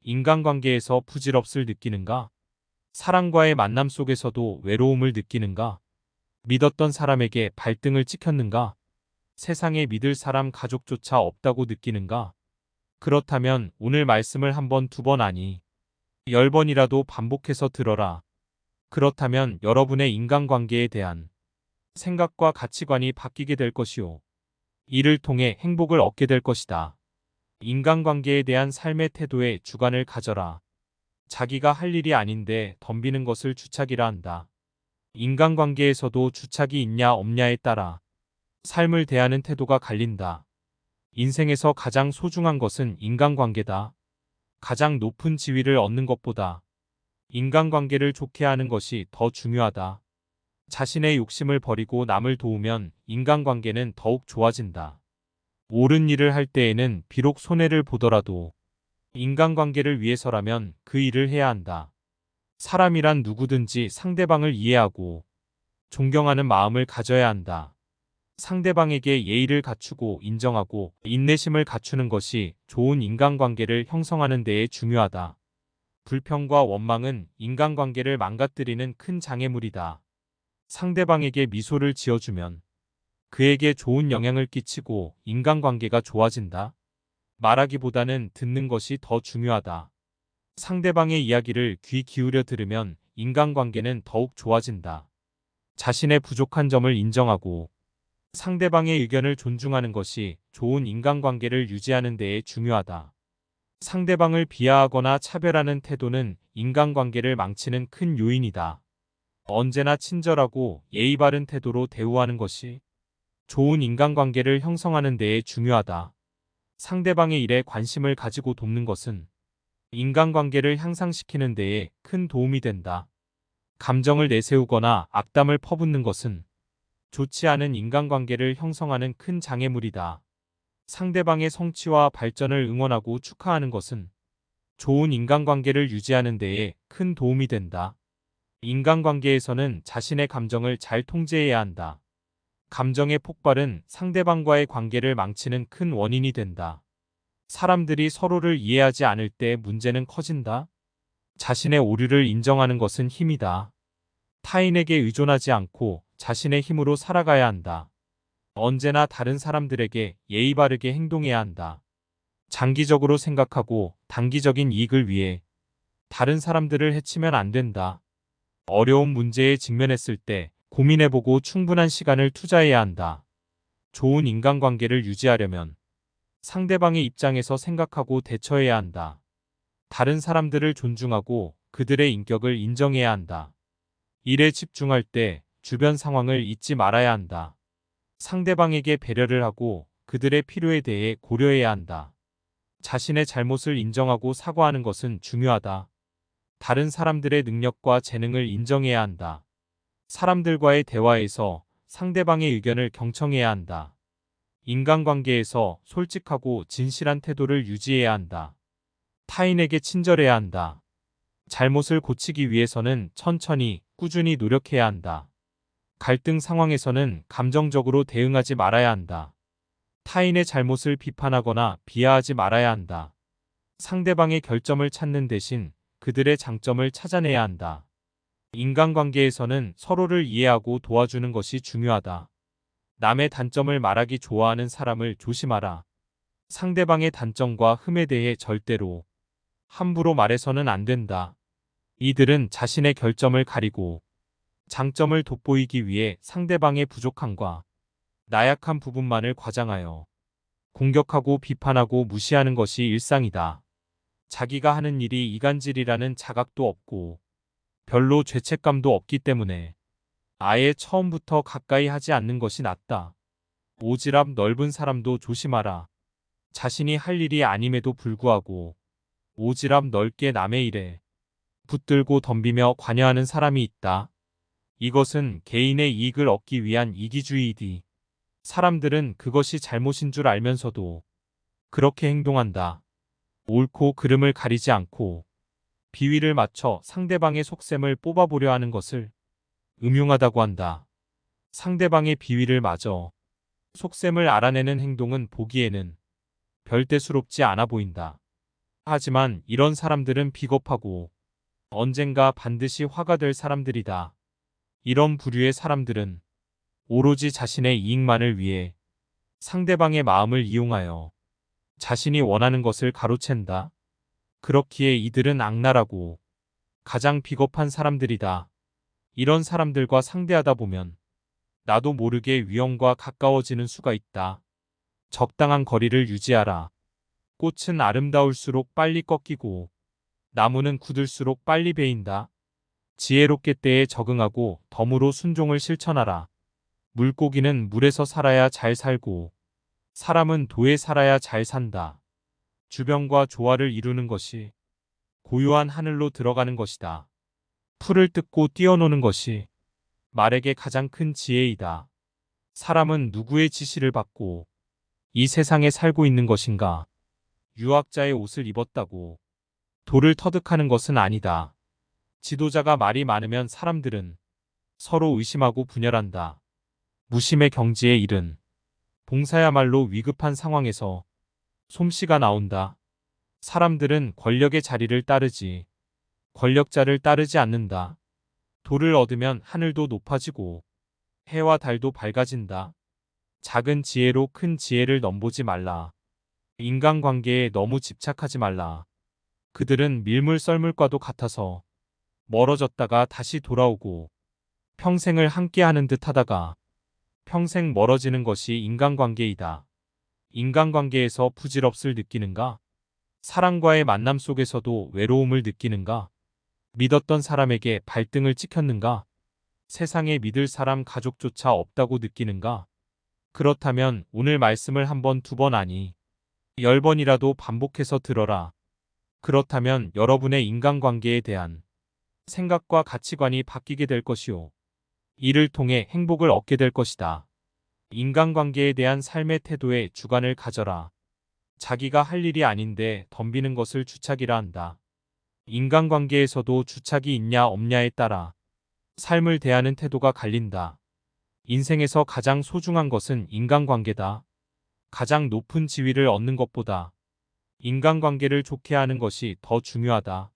인간관계에서 부질없을 느끼는가? 사랑과의 만남 속에서도 외로움을 느끼는가? 믿었던 사람에게 발등을 찍혔는가? 세상에 믿을 사람 가족조차 없다고 느끼는가? 그렇다면 오늘 말씀을 한 번, 두 번 아니, 10번이라도 반복해서 들어라. 그렇다면 여러분의 인간관계에 대한 생각과 가치관이 바뀌게 될 것이요. 이를 통해 행복을 얻게 될 것이다. 인간관계에 대한 삶의 태도에 주관을 가져라. 자기가 할 일이 아닌데 덤비는 것을 주착이라 한다. 인간관계에서도 주착이 있냐 없냐에 따라 삶을 대하는 태도가 갈린다. 인생에서 가장 소중한 것은 인간관계다. 가장 높은 지위를 얻는 것보다 인간관계를 좋게 하는 것이 더 중요하다. 자신의 욕심을 버리고 남을 도우면 인간관계는 더욱 좋아진다. 옳은 일을 할 때에는 비록 손해를 보더라도 인간관계를 위해서라면 그 일을 해야 한다. 사람이란 누구든지 상대방을 이해하고 존경하는 마음을 가져야 한다. 상대방에게 예의를 갖추고 인정하고 인내심을 갖추는 것이 좋은 인간관계를 형성하는 데에 중요하다. 불평과 원망은 인간관계를 망가뜨리는 큰 장애물이다. 상대방에게 미소를 지어주면 그에게 좋은 영향을 끼치고 인간관계가 좋아진다. 말하기보다는 듣는 것이 더 중요하다. 상대방의 이야기를 귀 기울여 들으면 인간관계는 더욱 좋아진다. 자신의 부족한 점을 인정하고 상대방의 의견을 존중하는 것이 좋은 인간관계를 유지하는 데에 중요하다. 상대방을 비하하거나 차별하는 태도는 인간관계를 망치는 큰 요인이다. 언제나 친절하고 예의 바른 태도로 대우하는 것이 좋은 인간관계를 형성하는 데에 중요하다. 상대방의 일에 관심을 가지고 돕는 것은 인간관계를 향상시키는 데에 큰 도움이 된다. 감정을 내세우거나 악담을 퍼붓는 것은 좋지 않은 인간관계를 형성하는 큰 장애물이다. 상대방의 성취와 발전을 응원하고 축하하는 것은 좋은 인간관계를 유지하는 데에 큰 도움이 된다. 인간관계에서는 자신의 감정을 잘 통제해야 한다. 감정의 폭발은 상대방과의 관계를 망치는 큰 원인이 된다. 사람들이 서로를 이해하지 않을 때 문제는 커진다. 자신의 오류를 인정하는 것은 힘이다. 타인에게 의존하지 않고 자신의 힘으로 살아가야 한다. 언제나 다른 사람들에게 예의 바르게 행동해야 한다. 장기적으로 생각하고 단기적인 이익을 위해 다른 사람들을 해치면 안 된다. 어려운 문제에 직면했을 때 고민해보고 충분한 시간을 투자해야 한다. 좋은 인간관계를 유지하려면 상대방의 입장에서 생각하고 대처해야 한다. 다른 사람들을 존중하고 그들의 인격을 인정해야 한다. 일에 집중할 때 주변 상황을 잊지 말아야 한다. 상대방에게 배려를 하고 그들의 필요에 대해 고려해야 한다. 자신의 잘못을 인정하고 사과하는 것은 중요하다. 다른 사람들의 능력과 재능을 인정해야 한다. 사람들과의 대화에서 상대방의 의견을 경청해야 한다. 인간관계에서 솔직하고 진실한 태도를 유지해야 한다. 타인에게 친절해야 한다. 잘못을 고치기 위해서는 천천히, 꾸준히 노력해야 한다. 갈등 상황에서는 감정적으로 대응하지 말아야 한다. 타인의 잘못을 비판하거나 비하하지 말아야 한다. 상대방의 결점을 찾는 대신 그들의 장점을 찾아내야 한다. 인간관계에서는 서로를 이해하고 도와주는 것이 중요하다. 남의 단점을 말하기 좋아하는 사람을 조심하라. 상대방의 단점과 흠에 대해 절대로 함부로 말해서는 안 된다. 이들은 자신의 결점을 가리고 장점을 돋보이기 위해 상대방의 부족함과 나약한 부분만을 과장하여 공격하고 비판하고 무시하는 것이 일상이다. 자기가 하는 일이 이간질이라는 자각도 없고 별로 죄책감도 없기 때문에 아예 처음부터 가까이 하지 않는 것이 낫다. 오지랖 넓은 사람도 조심하라. 자신이 할 일이 아님에도 불구하고 오지랖 넓게 남의 일에 붙들고 덤비며 관여하는 사람이 있다. 이것은 개인의 이익을 얻기 위한 이기주의이디. 사람들은 그것이 잘못인 줄 알면서도 그렇게 행동한다. 옳고 그름을 가리지 않고 비위를 맞춰 상대방의 속셈을 뽑아보려 하는 것을 음흉하다고 한다. 상대방의 비위를 맞어 속셈을 알아내는 행동은 보기에는 별대수롭지 않아 보인다. 하지만 이런 사람들은 비겁하고 언젠가 반드시 화가 될 사람들이다. 이런 부류의 사람들은 오로지 자신의 이익만을 위해 상대방의 마음을 이용하여 자신이 원하는 것을 가로챈다. 그렇기에 이들은 악랄하고 가장 비겁한 사람들이다. 이런 사람들과 상대하다 보면 나도 모르게 위험과 가까워지는 수가 있다. 적당한 거리를 유지하라. 꽃은 아름다울수록 빨리 꺾이고 나무는 굳을수록 빨리 베인다. 지혜롭게 때에 적응하고 덤으로 순종을 실천하라. 물고기는 물에서 살아야 잘 살고 사람은 도에 살아야 잘 산다. 주변과 조화를 이루는 것이 고요한 하늘로 들어가는 것이다. 풀을 뜯고 뛰어노는 것이 말에게 가장 큰 지혜이다. 사람은 누구의 지시를 받고 이 세상에 살고 있는 것인가? 유학자의 옷을 입었다고 돌을 터득하는 것은 아니다. 지도자가 말이 많으면 사람들은 서로 의심하고 분열한다. 무심의 경지에 이른 봉사야말로 위급한 상황에서 솜씨가 나온다. 사람들은 권력의 자리를 따르지 권력자를 따르지 않는다. 도를 얻으면 하늘도 높아지고 해와 달도 밝아진다. 작은 지혜로 큰 지혜를 넘보지 말라. 인간관계에 너무 집착하지 말라. 그들은 밀물 썰물과도 같아서 멀어졌다가 다시 돌아오고 평생을 함께하는 듯 하다가 평생 멀어지는 것이 인간관계이다. 인간관계에서 부질없을 느끼는가? 사랑과의 만남 속에서도 외로움을 느끼는가? 믿었던 사람에게 발등을 찍혔는가? 세상에 믿을 사람 가족조차 없다고 느끼는가? 그렇다면 오늘 말씀을 한 번, 두 번 아니 10번이라도 반복해서 들어라. 그렇다면 여러분의 인간관계에 대한 생각과 가치관이 바뀌게 될 것이요. 이를 통해 행복을 얻게 될 것이다. 인간관계에 대한 삶의 태도에 주관을 가져라. 자기가 할 일이 아닌데 덤비는 것을 주착이라 한다. 인간관계에서도 주착이 있냐 없냐에 따라 삶을 대하는 태도가 갈린다. 인생에서 가장 소중한 것은 인간관계다. 가장 높은 지위를 얻는 것보다 인간관계를 좋게 하는 것이 더 중요하다.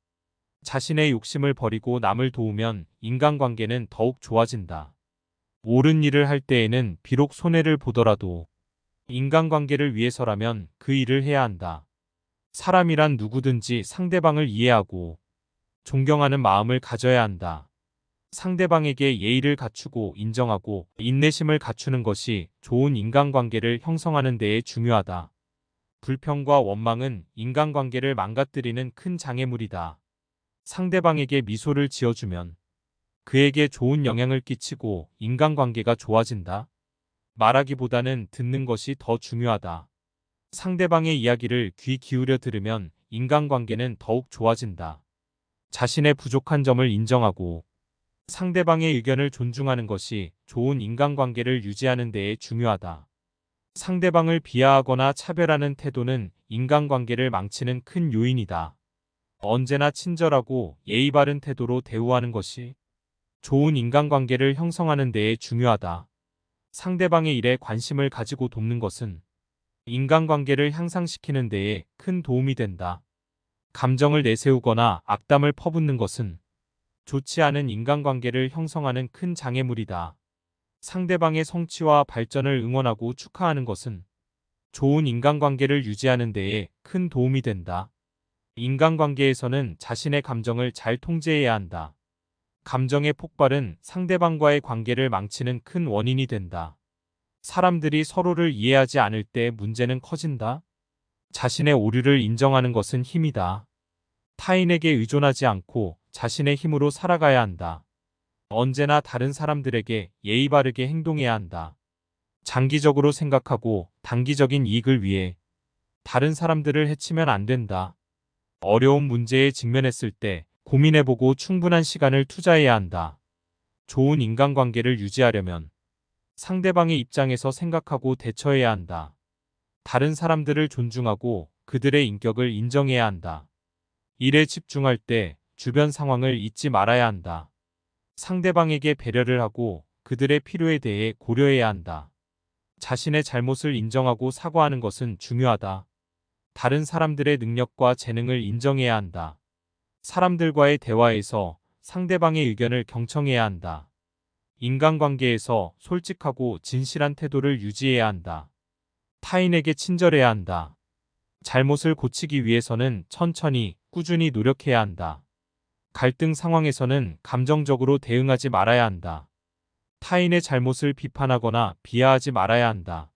자신의 욕심을 버리고 남을 도우면 인간관계는 더욱 좋아진다. 옳은 일을 할 때에는 비록 손해를 보더라도 인간관계를 위해서라면 그 일을 해야 한다. 사람이란 누구든지 상대방을 이해하고 존경하는 마음을 가져야 한다. 상대방에게 예의를 갖추고 인정하고 인내심을 갖추는 것이 좋은 인간관계를 형성하는 데에 중요하다. 불평과 원망은 인간관계를 망가뜨리는 큰 장애물이다. 상대방에게 미소를 지어주면 그에게 좋은 영향을 끼치고 인간관계가 좋아진다. 말하기보다는 듣는 것이 더 중요하다. 상대방의 이야기를 귀 기울여 들으면 인간관계는 더욱 좋아진다. 자신의 부족한 점을 인정하고 상대방의 의견을 존중하는 것이 좋은 인간관계를 유지하는 데에 중요하다. 상대방을 비하하거나 차별하는 태도는 인간관계를 망치는 큰 요인이다. 언제나 친절하고 예의 바른 태도로 대우하는 것이 좋은 인간관계를 형성하는 데에 중요하다. 상대방의 일에 관심을 가지고 돕는 것은 인간관계를 향상시키는 데에 큰 도움이 된다. 감정을 내세우거나 악담을 퍼붓는 것은 좋지 않은 인간관계를 형성하는 큰 장애물이다. 상대방의 성취와 발전을 응원하고 축하하는 것은 좋은 인간관계를 유지하는 데에 큰 도움이 된다. 인간관계에서는 자신의 감정을 잘 통제해야 한다. 감정의 폭발은 상대방과의 관계를 망치는 큰 원인이 된다. 사람들이 서로를 이해하지 않을 때 문제는 커진다. 자신의 오류를 인정하는 것은 힘이다. 타인에게 의존하지 않고 자신의 힘으로 살아가야 한다. 언제나 다른 사람들에게 예의 바르게 행동해야 한다. 장기적으로 생각하고 단기적인 이익을 위해 다른 사람들을 해치면 안 된다. 어려운 문제에 직면했을 때 고민해보고 충분한 시간을 투자해야 한다. 좋은 인간관계를 유지하려면 상대방의 입장에서 생각하고 대처해야 한다. 다른 사람들을 존중하고 그들의 인격을 인정해야 한다. 일에 집중할 때 주변 상황을 잊지 말아야 한다. 상대방에게 배려를 하고 그들의 필요에 대해 고려해야 한다. 자신의 잘못을 인정하고 사과하는 것은 중요하다. 다른 사람들의 능력과 재능을 인정해야 한다. 사람들과의 대화에서 상대방의 의견을 경청해야 한다. 인간관계에서 솔직하고 진실한 태도를 유지해야 한다. 타인에게 친절해야 한다. 잘못을 고치기 위해서는 천천히, 꾸준히 노력해야 한다. 갈등 상황에서는 감정적으로 대응하지 말아야 한다. 타인의 잘못을 비판하거나 비하하지 말아야 한다.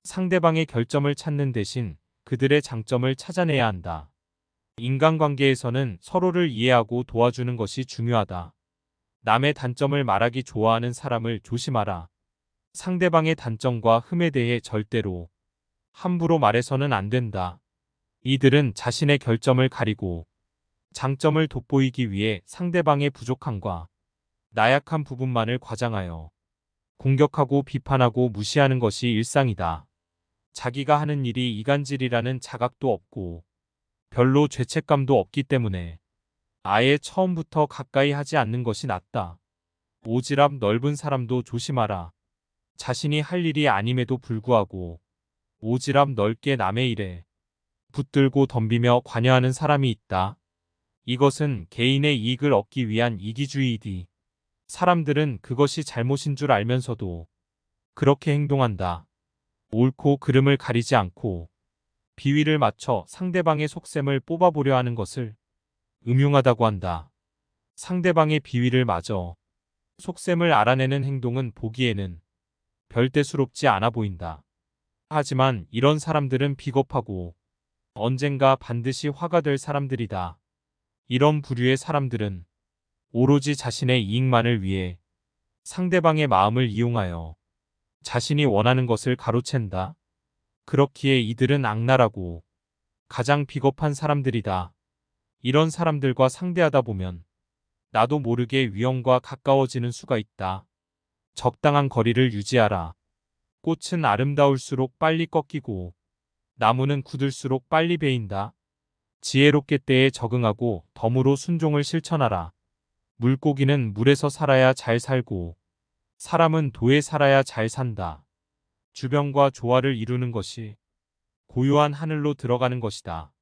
상대방의 결점을 찾는 대신 그들의 장점을 찾아내야 한다. 인간관계에서는 서로를 이해하고 도와주는 것이 중요하다. 남의 단점을 말하기 좋아하는 사람을 조심하라. 상대방의 단점과 흠에 대해 절대로 함부로 말해서는 안 된다. 이들은 자신의 결점을 가리고 장점을 돋보이기 위해 상대방의 부족함과 나약한 부분만을 과장하여 공격하고 비판하고 무시하는 것이 일상이다. 자기가 하는 일이 이간질이라는 자각도 없고 별로 죄책감도 없기 때문에 아예 처음부터 가까이 하지 않는 것이 낫다. 오지랖 넓은 사람도 조심하라. 자신이 할 일이 아님에도 불구하고 오지랖 넓게 남의 일에 붙들고 덤비며 관여하는 사람이 있다. 이것은 개인의 이익을 얻기 위한 이기주의이디. 사람들은 그것이 잘못인 줄 알면서도 그렇게 행동한다. 옳고 그름을 가리지 않고 비위를 맞춰 상대방의 속셈을 뽑아보려 하는 것을 음흉하다고 한다. 상대방의 비위를 맞어 속셈을 알아내는 행동은 보기에는 별대수롭지 않아 보인다. 하지만 이런 사람들은 비겁하고 언젠가 반드시 화가 될 사람들이다. 이런 부류의 사람들은 오로지 자신의 이익만을 위해 상대방의 마음을 이용하여 자신이 원하는 것을 가로챈다. 그렇기에 이들은 악랄하고 가장 비겁한 사람들이다. 이런 사람들과 상대하다 보면 나도 모르게 위험과 가까워지는 수가 있다. 적당한 거리를 유지하라. 꽃은 아름다울수록 빨리 꺾이고 나무는 굳을수록 빨리 베인다. 지혜롭게 때에 적응하고 덤으로 순종을 실천하라. 물고기는 물에서 살아야 잘 살고 사람은 도에 살아야 잘 산다. 주변과 조화를 이루는 것이 고요한 하늘로 들어가는 것이다.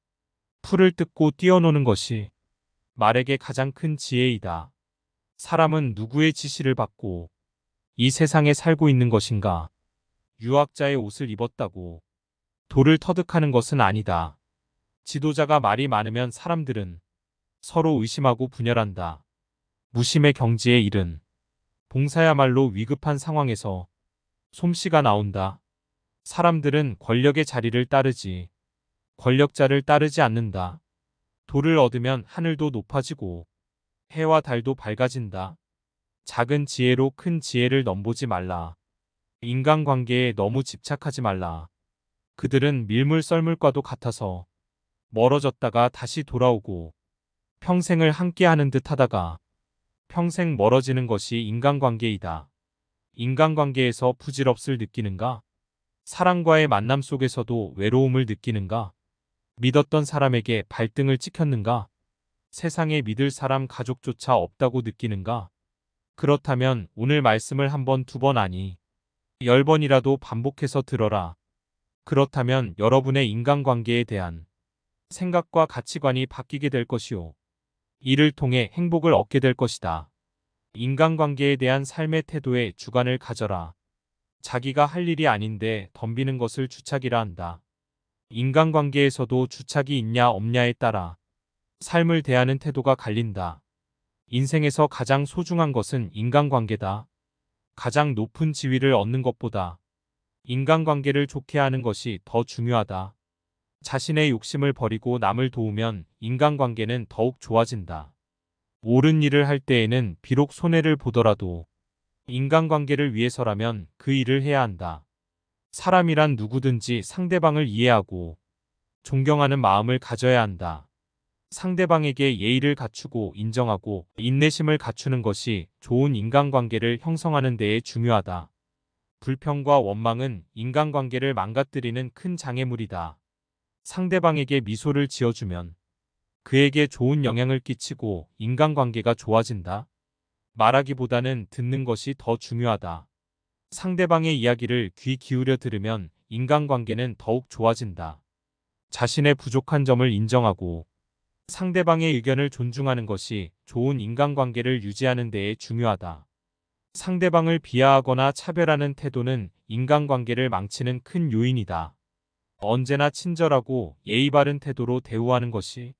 풀을 뜯고 뛰어노는 것이 말에게 가장 큰 지혜이다. 사람은 누구의 지시를 받고 이 세상에 살고 있는 것인가? 유학자의 옷을 입었다고 돌을 터득하는 것은 아니다. 지도자가 말이 많으면 사람들은 서로 의심하고 분열한다. 무심의 경지에 이른 봉사야말로 위급한 상황에서 솜씨가 나온다. 사람들은 권력의 자리를 따르지 권력자를 따르지 않는다. 도를 얻으면 하늘도 높아지고 해와 달도 밝아진다. 작은 지혜로 큰 지혜를 넘보지 말라. 인간관계에 너무 집착하지 말라. 그들은 밀물 썰물과도 같아서 멀어졌다가 다시 돌아오고 평생을 함께하는 듯 하다가 평생 멀어지는 것이 인간관계이다. 인간관계에서 부질없을 느끼는가? 사랑과의 만남 속에서도 외로움을 느끼는가? 믿었던 사람에게 발등을 찍혔는가? 세상에 믿을 사람 가족조차 없다고 느끼는가? 그렇다면 오늘 말씀을 한 번, 두 번 아니 10번이라도 반복해서 들어라. 그렇다면 여러분의 인간관계에 대한 생각과 가치관이 바뀌게 될 것이요. 이를 통해 행복을 얻게 될 것이다. 인간관계에 대한 삶의 태도에 주관을 가져라. 자기가 할 일이 아닌데 덤비는 것을 주착이라 한다. 인간관계에서도 주착이 있냐 없냐에 따라 삶을 대하는 태도가 갈린다. 인생에서 가장 소중한 것은 인간관계다. 가장 높은 지위를 얻는 것보다 인간관계를 좋게 하는 것이 더 중요하다. 자신의 욕심을 버리고 남을 도우면 인간관계는 더욱 좋아진다. 옳은 일을 할 때에는 비록 손해를 보더라도 인간관계를 위해서라면 그 일을 해야 한다. 사람이란 누구든지 상대방을 이해하고 존경하는 마음을 가져야 한다. 상대방에게 예의를 갖추고 인정하고 인내심을 갖추는 것이 좋은 인간관계를 형성하는 데에 중요하다. 불평과 원망은 인간관계를 망가뜨리는 큰 장애물이다. 상대방에게 미소를 지어주면 그에게 좋은 영향을 끼치고 인간관계가 좋아진다. 말하기보다는 듣는 것이 더 중요하다. 상대방의 이야기를 귀 기울여 들으면 인간관계는 더욱 좋아진다. 자신의 부족한 점을 인정하고 상대방의 의견을 존중하는 것이 좋은 인간관계를 유지하는 데에 중요하다. 상대방을 비하하거나 차별하는 태도는 인간관계를 망치는 큰 요인이다. 언제나 친절하고 예의 바른 태도로 대우하는 것이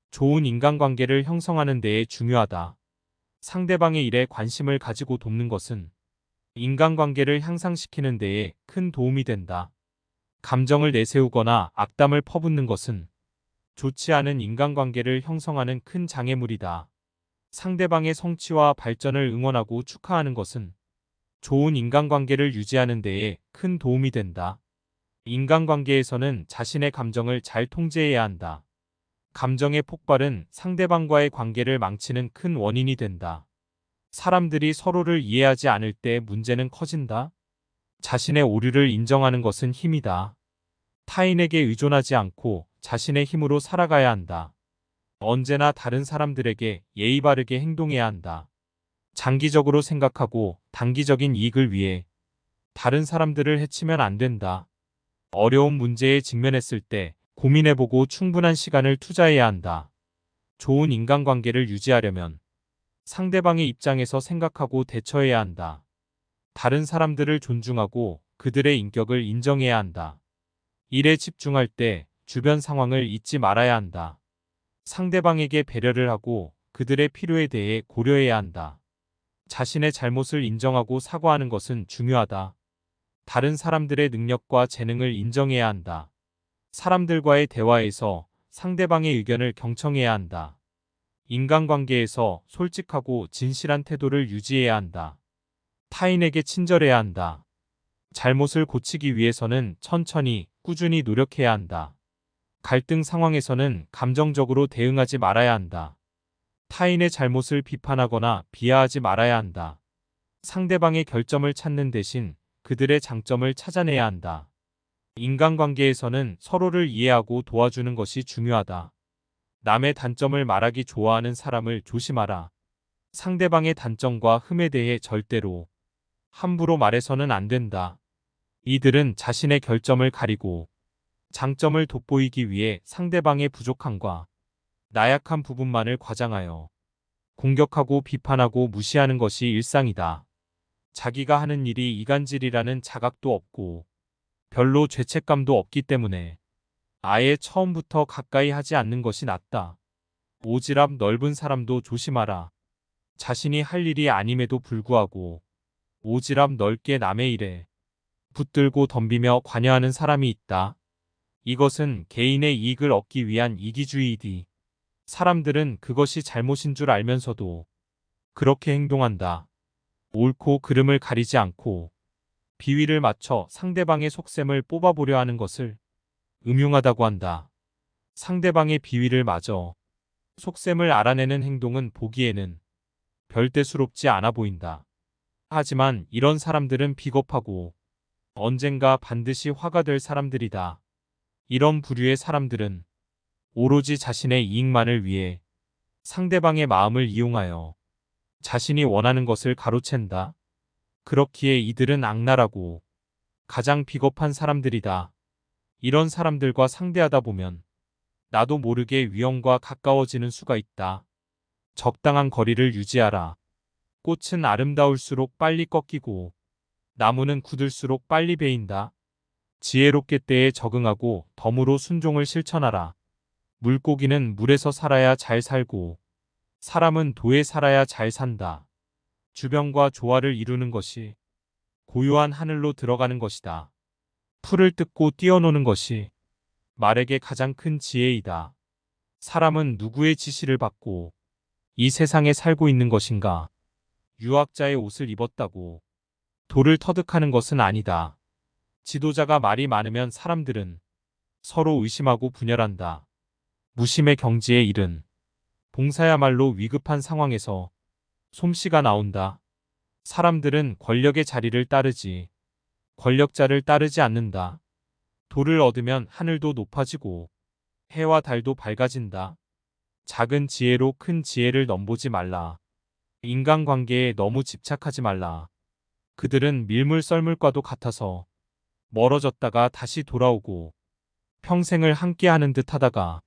좋은 인간관계를 형성하는 데에 중요하다. 상대방의 일에 관심을 가지고 돕는 것은 인간관계를 향상시키는 데에 큰 도움이 된다. 감정을 내세우거나 악담을 퍼붓는 것은 좋지 않은 인간관계를 형성하는 큰 장애물이다. 상대방의 성취와 발전을 응원하고 축하하는 것은 좋은 인간관계를 유지하는 데에 큰 도움이 된다. 인간관계에서는 자신의 감정을 잘 통제해야 한다. 감정의 폭발은 상대방과의 관계를 망치는 큰 원인이 된다. 사람들이 서로를 이해하지 않을 때 문제는 커진다. 자신의 오류를 인정하는 것은 힘이다. 타인에게 의존하지 않고 자신의 힘으로 살아가야 한다. 언제나 다른 사람들에게 예의 바르게 행동해야 한다. 장기적으로 생각하고 단기적인 이익을 위해 다른 사람들을 해치면 안 된다. 어려운 문제에 직면했을 때 고민해보고 충분한 시간을 투자해야 한다. 좋은 인간관계를 유지하려면 상대방의 입장에서 생각하고 대처해야 한다. 다른 사람들을 존중하고 그들의 인격을 인정해야 한다. 일에 집중할 때 주변 상황을 잊지 말아야 한다. 상대방에게 배려를 하고 그들의 필요에 대해 고려해야 한다. 자신의 잘못을 인정하고 사과하는 것은 중요하다. 다른 사람들의 능력과 재능을 인정해야 한다. 사람들과의 대화에서 상대방의 의견을 경청해야 한다. 인간관계에서 솔직하고 진실한 태도를 유지해야 한다. 타인에게 친절해야 한다. 잘못을 고치기 위해서는 천천히, 꾸준히 노력해야 한다. 갈등 상황에서는 감정적으로 대응하지 말아야 한다. 타인의 잘못을 비판하거나 비하하지 말아야 한다. 상대방의 결점을 찾는 대신 그들의 장점을 찾아내야 한다. 인간관계에서는 서로를 이해하고 도와주는 것이 중요하다. 남의 단점을 말하기 좋아하는 사람을 조심하라. 상대방의 단점과 흠에 대해 절대로 함부로 말해서는 안 된다. 이들은 자신의 결점을 가리고 장점을 돋보이기 위해 상대방의 부족함과 나약한 부분만을 과장하여 공격하고 비판하고 무시하는 것이 일상이다. 자기가 하는 일이 이간질이라는 자각도 없고 별로 죄책감도 없기 때문에 아예 처음부터 가까이 하지 않는 것이 낫다. 오지랖 넓은 사람도 조심하라. 자신이 할 일이 아님에도 불구하고 오지랖 넓게 남의 일에 붙들고 덤비며 관여하는 사람이 있다. 이것은 개인의 이익을 얻기 위한 이기주의이디. 사람들은 그것이 잘못인 줄 알면서도 그렇게 행동한다. 옳고 그름을 가리지 않고 비위를 맞춰 상대방의 속셈을 뽑아보려 하는 것을 음흉하다고 한다. 상대방의 비위를 맞어 속셈을 알아내는 행동은 보기에는 별대수롭지 않아 보인다. 하지만 이런 사람들은 비겁하고 언젠가 반드시 화가 될 사람들이다. 이런 부류의 사람들은 오로지 자신의 이익만을 위해 상대방의 마음을 이용하여 자신이 원하는 것을 가로챈다. 그렇기에 이들은 악랄하고 가장 비겁한 사람들이다. 이런 사람들과 상대하다 보면 나도 모르게 위험과 가까워지는 수가 있다. 적당한 거리를 유지하라. 꽃은 아름다울수록 빨리 꺾이고 나무는 굳을수록 빨리 베인다. 지혜롭게 때에 적응하고 덤으로 순종을 실천하라. 물고기는 물에서 살아야 잘 살고 사람은 도에 살아야 잘 산다. 주변과 조화를 이루는 것이 고요한 하늘로 들어가는 것이다. 풀을 뜯고 뛰어노는 것이 말에게 가장 큰 지혜이다. 사람은 누구의 지시를 받고 이 세상에 살고 있는 것인가? 유학자의 옷을 입었다고 돌을 터득하는 것은 아니다. 지도자가 말이 많으면 사람들은 서로 의심하고 분열한다. 무심의 경지의 일은 봉사야말로 위급한 상황에서 솜씨가 나온다. 사람들은 권력의 자리를 따르지 권력자를 따르지 않는다. 돌을 얻으면 하늘도 높아지고 해와 달도 밝아진다. 작은 지혜로 큰 지혜를 넘보지 말라. 인간관계에 너무 집착하지 말라. 그들은 밀물 썰물과도 같아서 멀어졌다가 다시 돌아오고 평생을 함께하는 듯 하다가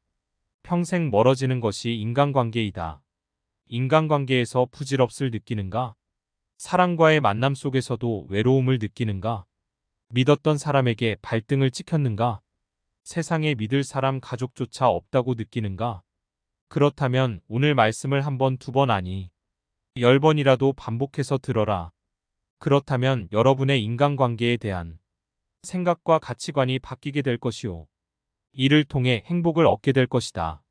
평생 멀어지는 것이 인간관계이다. 인간관계에서 부질없을 느끼는가? 사랑과의 만남 속에서도 외로움을 느끼는가? 믿었던 사람에게 발등을 찍혔는가? 세상에 믿을 사람 가족조차 없다고 느끼는가? 그렇다면 오늘 말씀을 한 번, 두 번 아니 10번이라도 반복해서 들어라. 그렇다면 여러분의 인간관계에 대한 생각과 가치관이 바뀌게 될 것이요. 이를 통해 행복을 얻게 될 것이다.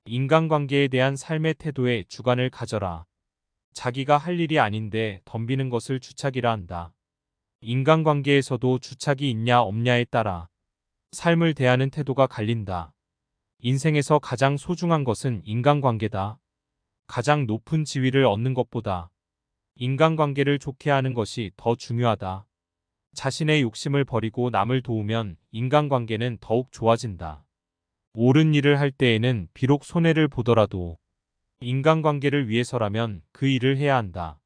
인간관계에 대한 삶의 태도에 주관을 가져라. 자기가 할 일이 아닌데 덤비는 것을 주착이라 한다. 인간관계에서도 주착이 있냐 없냐에 따라 삶을 대하는 태도가 갈린다. 인생에서 가장 소중한 것은 인간관계다. 가장 높은 지위를 얻는 것보다 인간관계를 좋게 하는 것이 더 중요하다. 자신의 욕심을 버리고 남을 도우면 인간관계는 더욱 좋아진다. 옳은 일을 할 때에는 비록 손해를 보더라도 인간관계를 위해서라면 그 일을 해야 한다.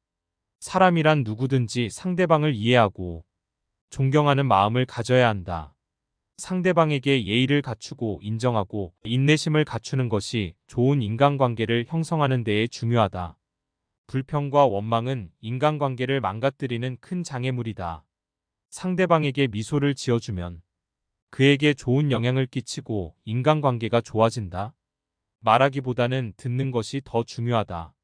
사람이란 누구든지 상대방을 이해하고 존경하는 마음을 가져야 한다. 상대방에게 예의를 갖추고 인정하고 인내심을 갖추는 것이 좋은 인간관계를 형성하는 데에 중요하다. 불평과 원망은 인간관계를 망가뜨리는 큰 장애물이다. 상대방에게 미소를 지어주면 그에게 좋은 영향을 끼치고 인간관계가 좋아진다. 말하기보다는 듣는 것이 더 중요하다.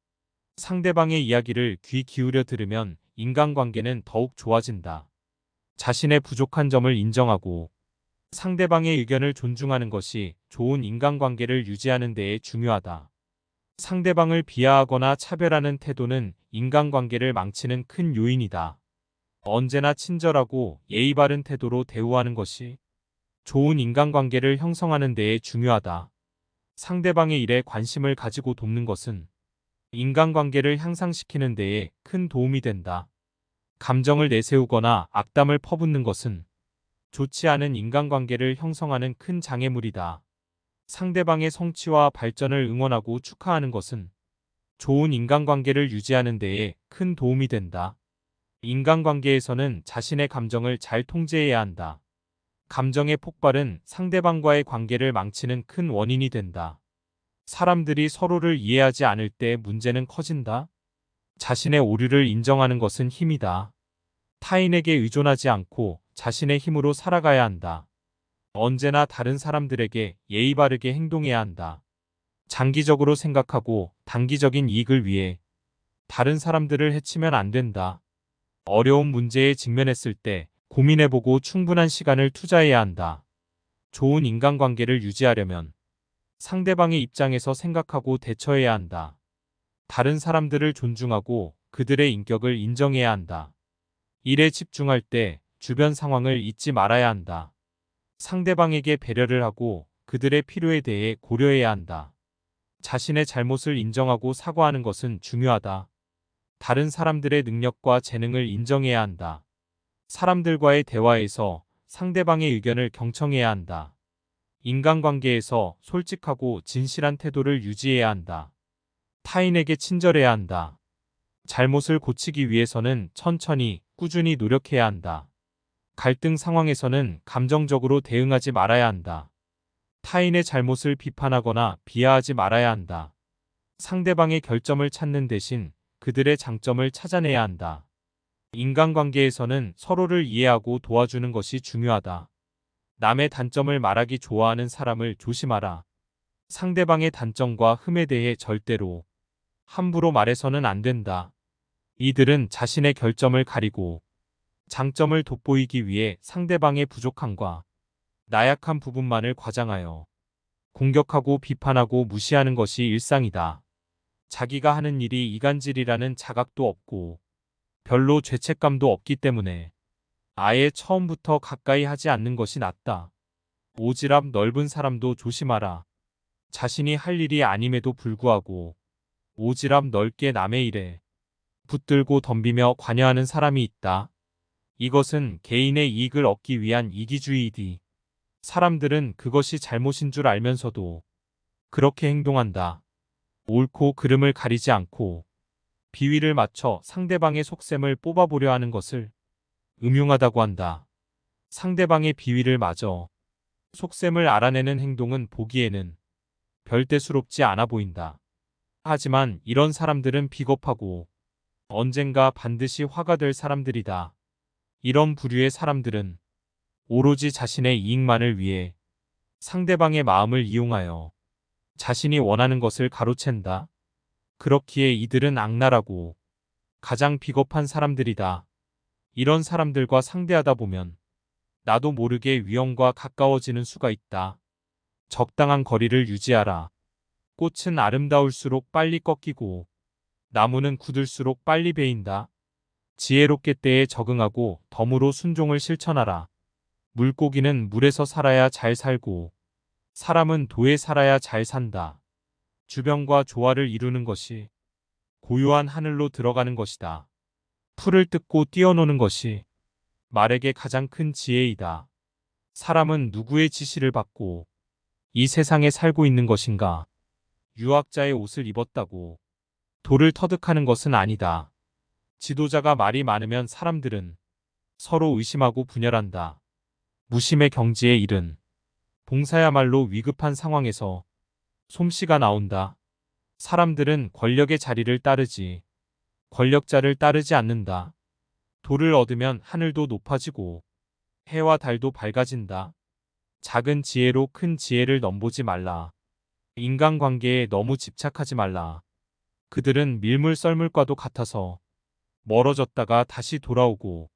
상대방의 이야기를 귀 기울여 들으면 인간관계는 더욱 좋아진다. 자신의 부족한 점을 인정하고 상대방의 의견을 존중하는 것이 좋은 인간관계를 유지하는 데에 중요하다. 상대방을 비하하거나 차별하는 태도는 인간관계를 망치는 큰 요인이다. 언제나 친절하고 예의 바른 태도로 대우하는 것이 좋은 인간관계를 형성하는 데에 중요하다. 상대방의 일에 관심을 가지고 돕는 것은 인간관계를 향상시키는 데에 큰 도움이 된다. 감정을 내세우거나 악담을 퍼붓는 것은 좋지 않은 인간관계를 형성하는 큰 장애물이다. 상대방의 성취와 발전을 응원하고 축하하는 것은 좋은 인간관계를 유지하는 데에 큰 도움이 된다. 인간관계에서는 자신의 감정을 잘 통제해야 한다. 감정의 폭발은 상대방과의 관계를 망치는 큰 원인이 된다. 사람들이 서로를 이해하지 않을 때 문제는 커진다. 자신의 오류를 인정하는 것은 힘이다. 타인에게 의존하지 않고 자신의 힘으로 살아가야 한다. 언제나 다른 사람들에게 예의 바르게 행동해야 한다. 장기적으로 생각하고 단기적인 이익을 위해 다른 사람들을 해치면 안 된다. 어려운 문제에 직면했을 때 고민해보고 충분한 시간을 투자해야 한다. 좋은 인간관계를 유지하려면 상대방의 입장에서 생각하고 대처해야 한다. 다른 사람들을 존중하고 그들의 인격을 인정해야 한다. 일에 집중할 때 주변 상황을 잊지 말아야 한다. 상대방에게 배려를 하고 그들의 필요에 대해 고려해야 한다. 자신의 잘못을 인정하고 사과하는 것은 중요하다. 다른 사람들의 능력과 재능을 인정해야 한다. 사람들과의 대화에서 상대방의 의견을 경청해야 한다. 인간관계에서 솔직하고 진실한 태도를 유지해야 한다. 타인에게 친절해야 한다. 잘못을 고치기 위해서는 천천히, 꾸준히 노력해야 한다. 갈등 상황에서는 감정적으로 대응하지 말아야 한다. 타인의 잘못을 비판하거나 비하하지 말아야 한다. 상대방의 결점을 찾는 대신 그들의 장점을 찾아내야 한다. 인간관계에서는 서로를 이해하고 도와주는 것이 중요하다. 남의 단점을 말하기 좋아하는 사람을 조심하라. 상대방의 단점과 흠에 대해 절대로 함부로 말해서는 안 된다. 이들은 자신의 결점을 가리고 장점을 돋보이기 위해 상대방의 부족함과 나약한 부분만을 과장하여 공격하고 비판하고 무시하는 것이 일상이다. 자기가 하는 일이 이간질이라는 자각도 없고 별로 죄책감도 없기 때문에 아예 처음부터 가까이 하지 않는 것이 낫다. 오지랖 넓은 사람도 조심하라. 자신이 할 일이 아님에도 불구하고 오지랖 넓게 남의 일에 붙들고 덤비며 관여하는 사람이 있다. 이것은 개인의 이익을 얻기 위한 이기주의이디. 사람들은 그것이 잘못인 줄 알면서도 그렇게 행동한다. 옳고 그름을 가리지 않고 비위를 맞춰 상대방의 속셈을 뽑아보려 하는 것을 음흉하다고 한다. 상대방의 비위를 맞어 속셈을 알아내는 행동은 보기에는 별 대수롭지 않아 보인다. 하지만 이런 사람들은 비겁하고 언젠가 반드시 화가 될 사람들이다. 이런 부류의 사람들은 오로지 자신의 이익만을 위해 상대방의 마음을 이용하여 자신이 원하는 것을 가로챈다. 그렇기에 이들은 악랄하고 가장 비겁한 사람들이다. 이런 사람들과 상대하다 보면 나도 모르게 위험과 가까워지는 수가 있다. 적당한 거리를 유지하라. 꽃은 아름다울수록 빨리 꺾이고 나무는 굳을수록 빨리 베인다. 지혜롭게 때에 적응하고 덤으로 순종을 실천하라. 물고기는 물에서 살아야 잘 살고 사람은 도에 살아야 잘 산다. 주변과 조화를 이루는 것이 고요한 하늘로 들어가는 것이다. 풀을 뜯고 뛰어노는 것이 말에게 가장 큰 지혜이다. 사람은 누구의 지시를 받고 이 세상에 살고 있는 것인가? 유학자의 옷을 입었다고 돌을 터득하는 것은 아니다. 지도자가 말이 많으면 사람들은 서로 의심하고 분열한다. 무심의 경지에 이른 봉사야말로 위급한 상황에서 솜씨가 나온다. 사람들은 권력의 자리를 따르지 권력자를 따르지 않는다. 돌을 얻으면 하늘도 높아지고 해와 달도 밝아진다. 작은 지혜로 큰 지혜를 넘보지 말라. 인간관계에 너무 집착하지 말라. 그들은 밀물 썰물과도 같아서 멀어졌다가 다시 돌아오고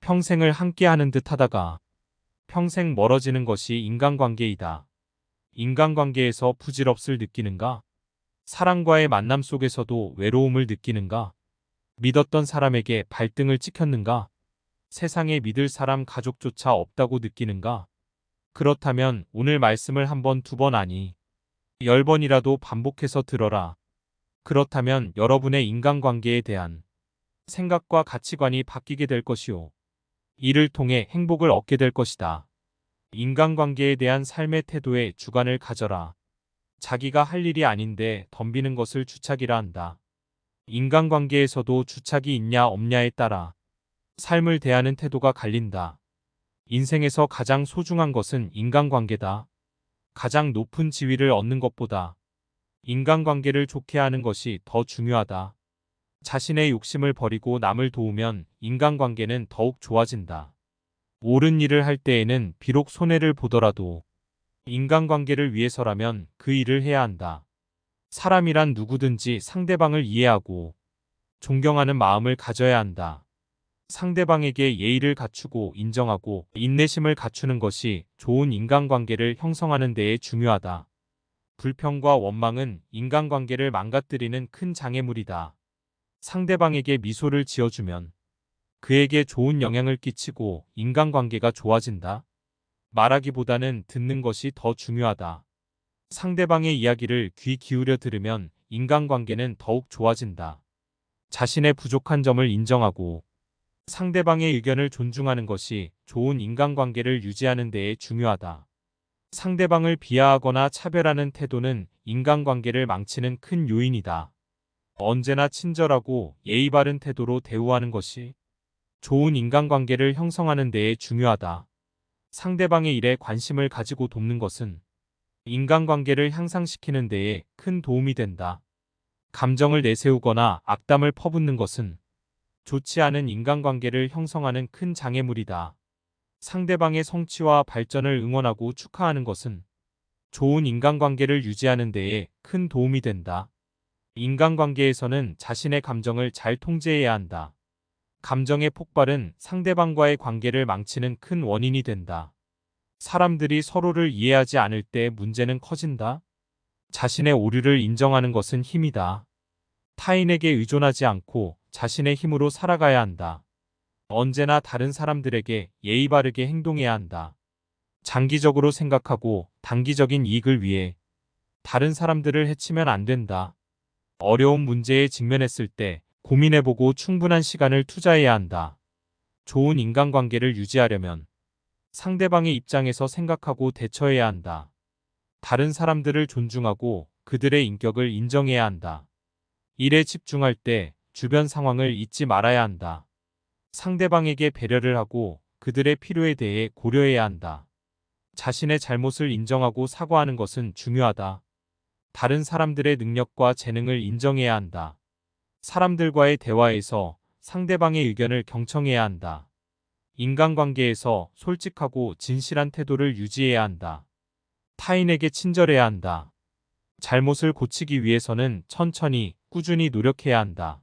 평생을 함께하는 듯 하다가 평생 멀어지는 것이 인간관계이다. 인간관계에서 부질없을 느끼는가? 사랑과의 만남 속에서도 외로움을 느끼는가? 믿었던 사람에게 발등을 찍혔는가? 세상에 믿을 사람 가족조차 없다고 느끼는가? 그렇다면 오늘 말씀을 한 번, 두 번 아니 10번이라도 반복해서 들어라. 그렇다면 여러분의 인간관계에 대한 생각과 가치관이 바뀌게 될 것이요. 이를 통해 행복을 얻게 될 것이다. 인간관계에 대한 삶의 태도에 주관을 가져라. 자기가 할 일이 아닌데 덤비는 것을 주착이라 한다. 인간관계에서도 주착이 있냐 없냐에 따라 삶을 대하는 태도가 갈린다. 인생에서 가장 소중한 것은 인간관계다. 가장 높은 지위를 얻는 것보다 인간관계를 좋게 하는 것이 더 중요하다. 자신의 욕심을 버리고 남을 도우면 인간관계는 더욱 좋아진다. 옳은 일을 할 때에는 비록 손해를 보더라도 인간관계를 위해서라면 그 일을 해야 한다. 사람이란 누구든지 상대방을 이해하고 존경하는 마음을 가져야 한다. 상대방에게 예의를 갖추고 인정하고 인내심을 갖추는 것이 좋은 인간관계를 형성하는 데에 중요하다. 불평과 원망은 인간관계를 망가뜨리는 큰 장애물이다. 상대방에게 미소를 지어주면 그에게 좋은 영향을 끼치고 인간관계가 좋아진다. 말하기보다는 듣는 것이 더 중요하다. 상대방의 이야기를 귀 기울여 들으면 인간관계는 더욱 좋아진다. 자신의 부족한 점을 인정하고 상대방의 의견을 존중하는 것이 좋은 인간관계를 유지하는 데에 중요하다. 상대방을 비하하거나 차별하는 태도는 인간관계를 망치는 큰 요인이다. 언제나 친절하고 예의 바른 태도로 대우하는 것이 좋은 인간관계를 형성하는 데에 중요하다. 상대방의 일에 관심을 가지고 돕는 것은 인간관계를 향상시키는 데에 큰 도움이 된다. 감정을 내세우거나 악담을 퍼붓는 것은 좋지 않은 인간관계를 형성하는 큰 장애물이다. 상대방의 성취와 발전을 응원하고 축하하는 것은 좋은 인간관계를 유지하는 데에 큰 도움이 된다. 인간관계에서는 자신의 감정을 잘 통제해야 한다. 감정의 폭발은 상대방과의 관계를 망치는 큰 원인이 된다. 사람들이 서로를 이해하지 않을 때 문제는 커진다. 자신의 오류를 인정하는 것은 힘이다. 타인에게 의존하지 않고 자신의 힘으로 살아가야 한다. 언제나 다른 사람들에게 예의 바르게 행동해야 한다. 장기적으로 생각하고 단기적인 이익을 위해 다른 사람들을 해치면 안 된다. 어려운 문제에 직면했을 때 고민해보고 충분한 시간을 투자해야 한다. 좋은 인간관계를 유지하려면 상대방의 입장에서 생각하고 대처해야 한다. 다른 사람들을 존중하고 그들의 인격을 인정해야 한다. 일에 집중할 때 주변 상황을 잊지 말아야 한다. 상대방에게 배려를 하고 그들의 필요에 대해 고려해야 한다. 자신의 잘못을 인정하고 사과하는 것은 중요하다. 다른 사람들의 능력과 재능을 인정해야 한다. 사람들과의 대화에서 상대방의 의견을 경청해야 한다. 인간관계에서 솔직하고 진실한 태도를 유지해야 한다. 타인에게 친절해야 한다. 잘못을 고치기 위해서는 천천히, 꾸준히 노력해야 한다.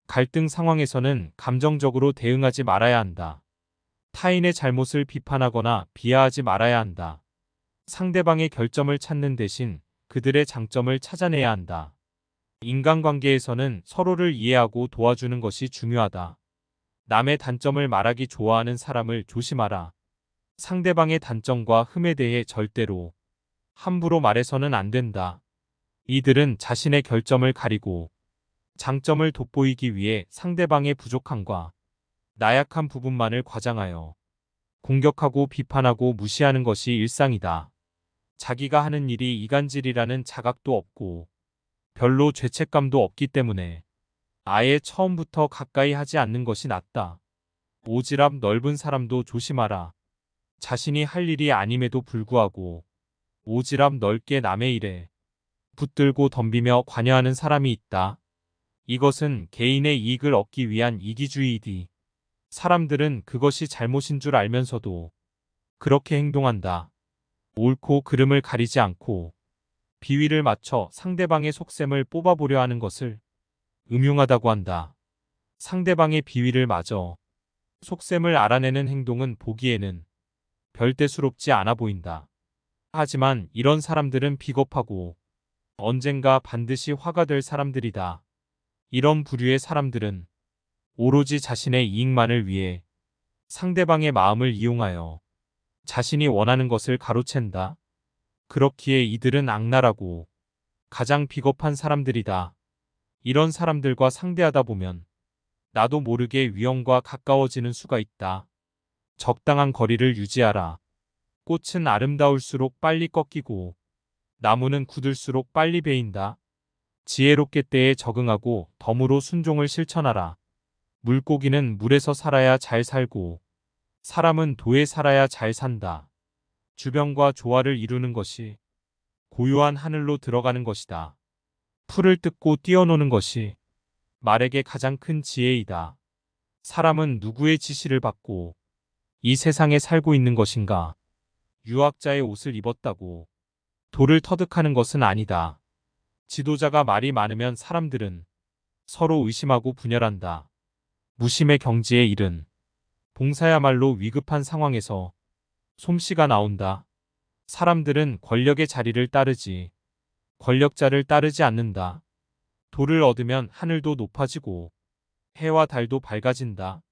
갈등 상황에서는 감정적으로 대응하지 말아야 한다. 타인의 잘못을 비판하거나 비하하지 말아야 한다. 상대방의 결점을 찾는 대신 그들의 장점을 찾아내야 한다. 인간관계에서는 서로를 이해하고 도와주는 것이 중요하다. 남의 단점을 말하기 좋아하는 사람을 조심하라. 상대방의 단점과 흠에 대해 절대로 함부로 말해서는 안 된다. 이들은 자신의 결점을 가리고 장점을 돋보이기 위해 상대방의 부족함과 나약한 부분만을 과장하여 공격하고 비판하고 무시하는 것이 일상이다. 자기가 하는 일이 이간질이라는 자각도 없고 별로 죄책감도 없기 때문에 아예 처음부터 가까이 하지 않는 것이 낫다. 오지랖 넓은 사람도 조심하라. 자신이 할 일이 아님에도 불구하고 오지랖 넓게 남의 일에 붙들고 덤비며 관여하는 사람이 있다. 이것은 개인의 이익을 얻기 위한 이기주의이디. 사람들은 그것이 잘못인 줄 알면서도 그렇게 행동한다. 옳고 그름을 가리지 않고 비위를 맞춰 상대방의 속셈을 뽑아보려 하는 것을 음흉하다고 한다. 상대방의 비위를 맞어 속셈을 알아내는 행동은 보기에는 별대수롭지 않아 보인다. 하지만 이런 사람들은 비겁하고 언젠가 반드시 화가 될 사람들이다. 이런 부류의 사람들은 오로지 자신의 이익만을 위해 상대방의 마음을 이용하여 자신이 원하는 것을 가로챈다. 그렇기에 이들은 악랄하고 가장 비겁한 사람들이다. 이런 사람들과 상대하다 보면 나도 모르게 위험과 가까워지는 수가 있다. 적당한 거리를 유지하라. 꽃은 아름다울수록 빨리 꺾이고 나무는 굳을수록 빨리 베인다. 지혜롭게 때에 적응하고 덤으로 순종을 실천하라. 물고기는 물에서 살아야 잘 살고 사람은 도에 살아야 잘 산다. 주변과 조화를 이루는 것이 고요한 하늘로 들어가는 것이다. 풀을 뜯고 뛰어노는 것이 말에게 가장 큰 지혜이다. 사람은 누구의 지시를 받고 이 세상에 살고 있는 것인가? 유학자의 옷을 입었다고 돌을 터득하는 것은 아니다. 지도자가 말이 많으면 사람들은 서로 의심하고 분열한다. 무심의 경지에 이른 봉사야말로 위급한 상황에서 솜씨가 나온다. 사람들은 권력의 자리를 따르지 권력자를 따르지 않는다. 도를 얻으면 하늘도 높아지고 해와 달도 밝아진다.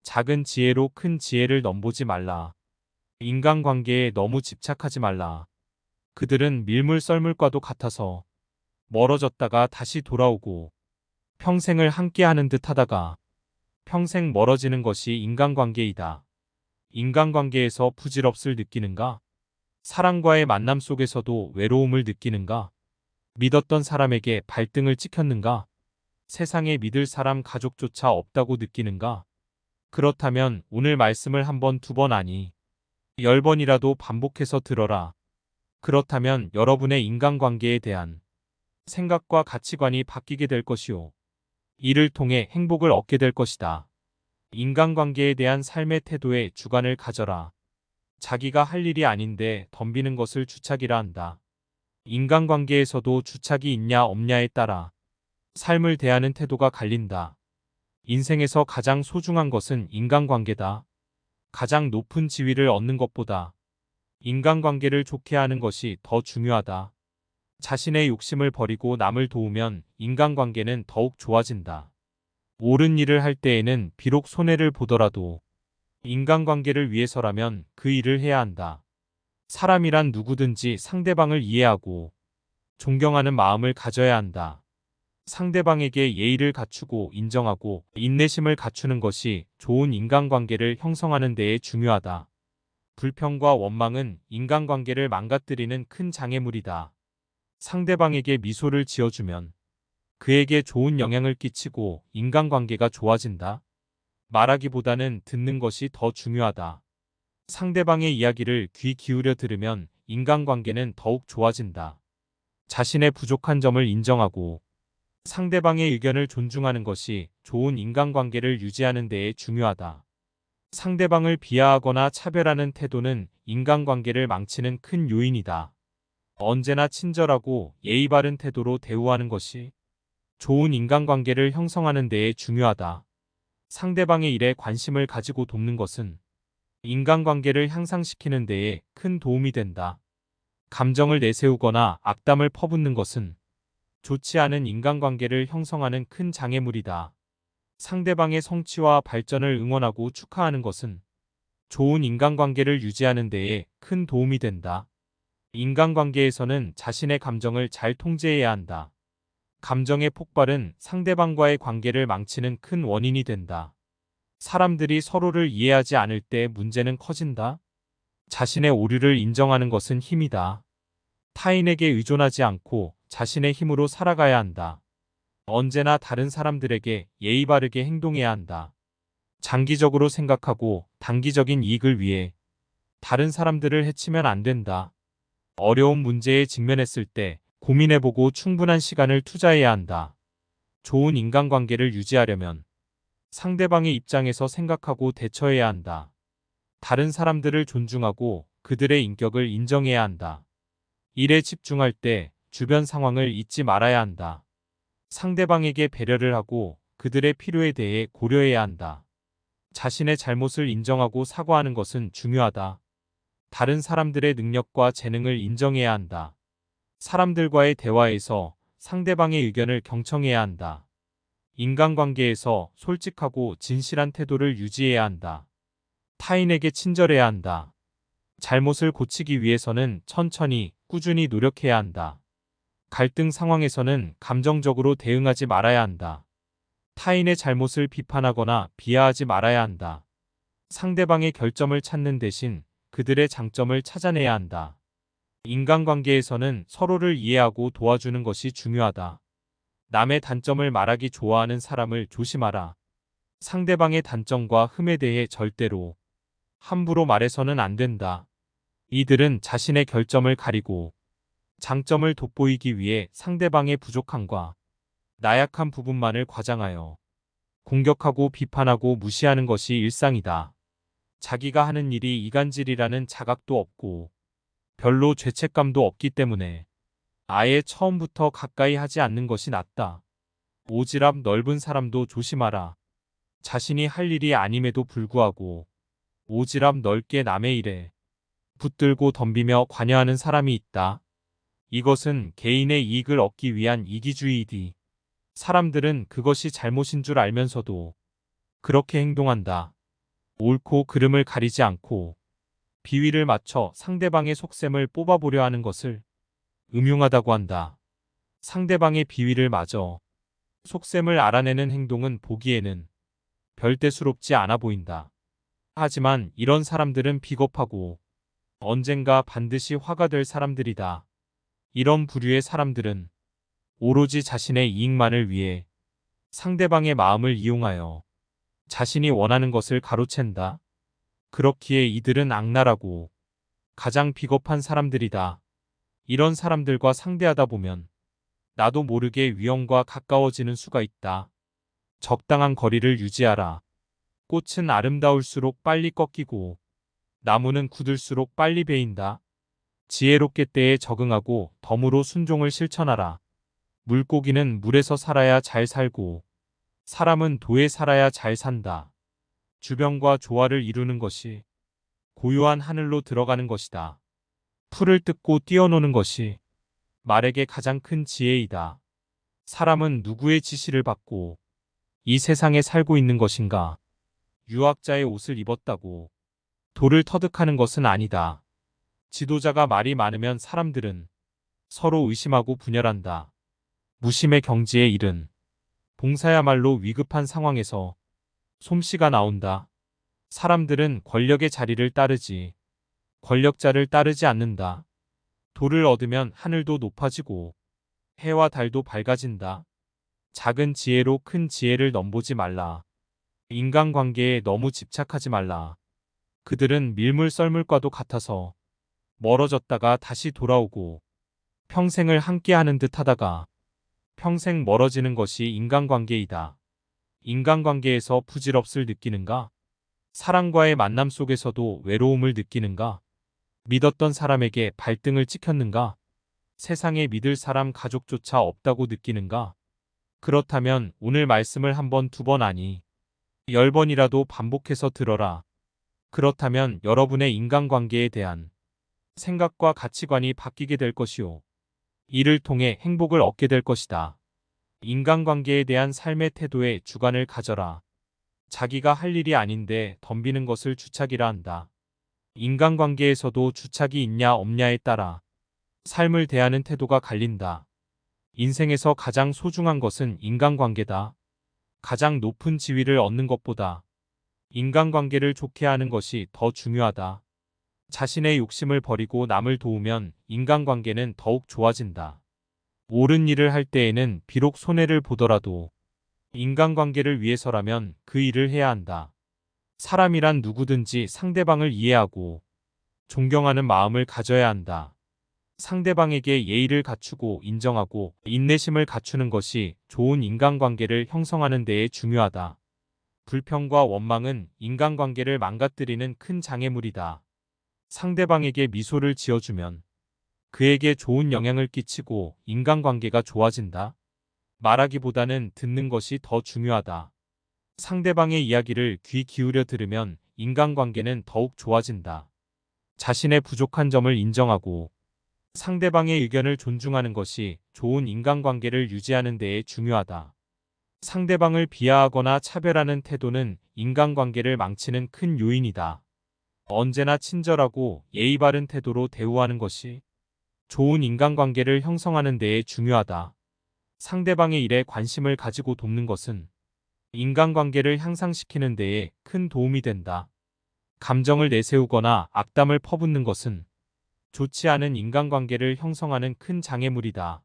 작은 지혜로 큰 지혜를 넘보지 말라. 인간관계에 너무 집착하지 말라. 그들은 밀물 썰물과도 같아서 멀어졌다가 다시 돌아오고 평생을 함께하는 듯 하다가 평생 멀어지는 것이 인간관계이다. 인간관계에서 부질없을 느끼는가? 사랑과의 만남 속에서도 외로움을 느끼는가? 믿었던 사람에게 발등을 찍혔는가? 세상에 믿을 사람 가족조차 없다고 느끼는가? 그렇다면 오늘 말씀을 한 번, 두 번 아니 10번이라도 반복해서 들어라. 그렇다면 여러분의 인간관계에 대한 생각과 가치관이 바뀌게 될 것이요. 이를 통해 행복을 얻게 될 것이다. 인간관계에 대한 삶의 태도에 주관을 가져라. 자기가 할 일이 아닌데 덤비는 것을 주착이라 한다. 인간관계에서도 주착이 있냐 없냐에 따라 삶을 대하는 태도가 갈린다. 인생에서 가장 소중한 것은 인간관계다. 가장 높은 지위를 얻는 것보다 인간관계를 좋게 하는 것이 더 중요하다. 자신의 욕심을 버리고 남을 도우면 인간관계는 더욱 좋아진다. 옳은 일을 할 때에는 비록 손해를 보더라도 인간관계를 위해서라면 그 일을 해야 한다. 사람이란 누구든지 상대방을 이해하고 존경하는 마음을 가져야 한다. 상대방에게 예의를 갖추고 인정하고 인내심을 갖추는 것이 좋은 인간관계를 형성하는 데에 중요하다. 불평과 원망은 인간관계를 망가뜨리는 큰 장애물이다. 상대방에게 미소를 지어주면 그에게 좋은 영향을 끼치고 인간관계가 좋아진다. 말하기보다는 듣는 것이 더 중요하다. 상대방의 이야기를 귀 기울여 들으면 인간관계는 더욱 좋아진다. 자신의 부족한 점을 인정하고 상대방의 의견을 존중하는 것이 좋은 인간관계를 유지하는 데에 중요하다. 상대방을 비하하거나 차별하는 태도는 인간관계를 망치는 큰 요인이다. 언제나 친절하고 예의 바른 태도로 대우하는 것이 좋은 인간관계를 형성하는 데에 중요하다. 상대방의 일에 관심을 가지고 돕는 것은 인간관계를 향상시키는 데에 큰 도움이 된다. 감정을 내세우거나 악담을 퍼붓는 것은 좋지 않은 인간관계를 형성하는 큰 장애물이다. 상대방의 성취와 발전을 응원하고 축하하는 것은 좋은 인간관계를 유지하는 데에 큰 도움이 된다. 인간관계에서는 자신의 감정을 잘 통제해야 한다. 감정의 폭발은 상대방과의 관계를 망치는 큰 원인이 된다. 사람들이 서로를 이해하지 않을 때 문제는 커진다. 자신의 오류를 인정하는 것은 힘이다. 타인에게 의존하지 않고 자신의 힘으로 살아가야 한다. 언제나 다른 사람들에게 예의 바르게 행동해야 한다. 장기적으로 생각하고 단기적인 이익을 위해 다른 사람들을 해치면 안 된다. 어려운 문제에 직면했을 때 고민해보고 충분한 시간을 투자해야 한다. 좋은 인간관계를 유지하려면 상대방의 입장에서 생각하고 대처해야 한다. 다른 사람들을 존중하고 그들의 인격을 인정해야 한다. 일에 집중할 때 주변 상황을 잊지 말아야 한다. 상대방에게 배려를 하고 그들의 필요에 대해 고려해야 한다. 자신의 잘못을 인정하고 사과하는 것은 중요하다. 다른 사람들의 능력과 재능을 인정해야 한다. 사람들과의 대화에서 상대방의 의견을 경청해야 한다. 인간관계에서 솔직하고 진실한 태도를 유지해야 한다. 타인에게 친절해야 한다. 잘못을 고치기 위해서는 천천히, 꾸준히 노력해야 한다. 갈등 상황에서는 감정적으로 대응하지 말아야 한다. 타인의 잘못을 비판하거나 비하하지 말아야 한다. 상대방의 결점을 찾는 대신 그들의 장점을 찾아내야 한다. 인간관계에서는 서로를 이해하고 도와주는 것이 중요하다. 남의 단점을 말하기 좋아하는 사람을 조심하라. 상대방의 단점과 흠에 대해 절대로 함부로 말해서는 안 된다. 이들은 자신의 결점을 가리고 장점을 돋보이기 위해 상대방의 부족함과 나약한 부분만을 과장하여 공격하고 비판하고 무시하는 것이 일상이다. 자기가 하는 일이 이간질이라는 자각도 없고 별로 죄책감도 없기 때문에 아예 처음부터 가까이 하지 않는 것이 낫다. 오지랖 넓은 사람도 조심하라. 자신이 할 일이 아님에도 불구하고 오지랖 넓게 남의 일에 붙들고 덤비며 관여하는 사람이 있다. 이것은 개인의 이익을 얻기 위한 이기주의이디. 사람들은 그것이 잘못인 줄 알면서도 그렇게 행동한다. 옳고 그름을 가리지 않고 비위를 맞춰 상대방의 속셈을 뽑아보려 하는 것을 음흉하다고 한다. 상대방의 비위를 맞어 속셈을 알아내는 행동은 보기에는 별대수롭지 않아 보인다. 하지만 이런 사람들은 비겁하고 언젠가 반드시 화가 될 사람들이다. 이런 부류의 사람들은 오로지 자신의 이익만을 위해 상대방의 마음을 이용하여 자신이 원하는 것을 가로챈다. 그렇기에 이들은 악랄하고 가장 비겁한 사람들이다. 이런 사람들과 상대하다 보면 나도 모르게 위험과 가까워지는 수가 있다. 적당한 거리를 유지하라. 꽃은 아름다울수록 빨리 꺾이고 나무는 굳을수록 빨리 베인다. 지혜롭게 때에 적응하고 덤으로 순종을 실천하라. 물고기는 물에서 살아야 잘 살고 사람은 도에 살아야 잘 산다. 주변과 조화를 이루는 것이 고요한 하늘로 들어가는 것이다. 풀을 뜯고 뛰어노는 것이 말에게 가장 큰 지혜이다. 사람은 누구의 지시를 받고 이 세상에 살고 있는 것인가? 유학자의 옷을 입었다고 돌을 터득하는 것은 아니다. 지도자가 말이 많으면 사람들은 서로 의심하고 분열한다. 무심의 경지에 이른 봉사야말로 위급한 상황에서 솜씨가 나온다. 사람들은 권력의 자리를 따르지 권력자를 따르지 않는다. 도를 얻으면 하늘도 높아지고 해와 달도 밝아진다. 작은 지혜로 큰 지혜를 넘보지 말라. 인간관계에 너무 집착하지 말라. 그들은 밀물 썰물과도 같아서 멀어졌다가 다시 돌아오고 평생을 함께하는 듯 하다가 평생 멀어지는 것이 인간관계이다. 인간관계에서 부질없을 느끼는가? 사랑과의 만남 속에서도 외로움을 느끼는가? 믿었던 사람에게 발등을 찍혔는가? 세상에 믿을 사람 가족조차 없다고 느끼는가? 그렇다면 오늘 말씀을 한 번, 두 번 아니 10번이라도 반복해서 들어라. 그렇다면 여러분의 인간관계에 대한 생각과 가치관이 바뀌게 될 것이요. 이를 통해 행복을 얻게 될 것이다. 인간관계에 대한 삶의 태도에 주관을 가져라. 자기가 할 일이 아닌데 덤비는 것을 주착이라 한다. 인간관계에서도 주착이 있냐 없냐에 따라 삶을 대하는 태도가 갈린다. 인생에서 가장 소중한 것은 인간관계다. 가장 높은 지위를 얻는 것보다 인간관계를 좋게 하는 것이 더 중요하다. 자신의 욕심을 버리고 남을 도우면 인간관계는 더욱 좋아진다. 옳은 일을 할 때에는 비록 손해를 보더라도 인간관계를 위해서라면 그 일을 해야 한다. 사람이란 누구든지 상대방을 이해하고 존경하는 마음을 가져야 한다. 상대방에게 예의를 갖추고 인정하고 인내심을 갖추는 것이 좋은 인간관계를 형성하는 데에 중요하다. 불평과 원망은 인간관계를 망가뜨리는 큰 장애물이다. 상대방에게 미소를 지어주면 그에게 좋은 영향을 끼치고 인간관계가 좋아진다. 말하기보다는 듣는 것이 더 중요하다. 상대방의 이야기를 귀 기울여 들으면 인간관계는 더욱 좋아진다. 자신의 부족한 점을 인정하고 상대방의 의견을 존중하는 것이 좋은 인간관계를 유지하는 데에 중요하다. 상대방을 비하하거나 차별하는 태도는 인간관계를 망치는 큰 요인이다. 언제나 친절하고 예의 바른 태도로 대우하는 것이 좋은 인간관계를 형성하는 데에 중요하다. 상대방의 일에 관심을 가지고 돕는 것은 인간관계를 향상시키는 데에 큰 도움이 된다. 감정을 내세우거나 악담을 퍼붓는 것은 좋지 않은 인간관계를 형성하는 큰 장애물이다.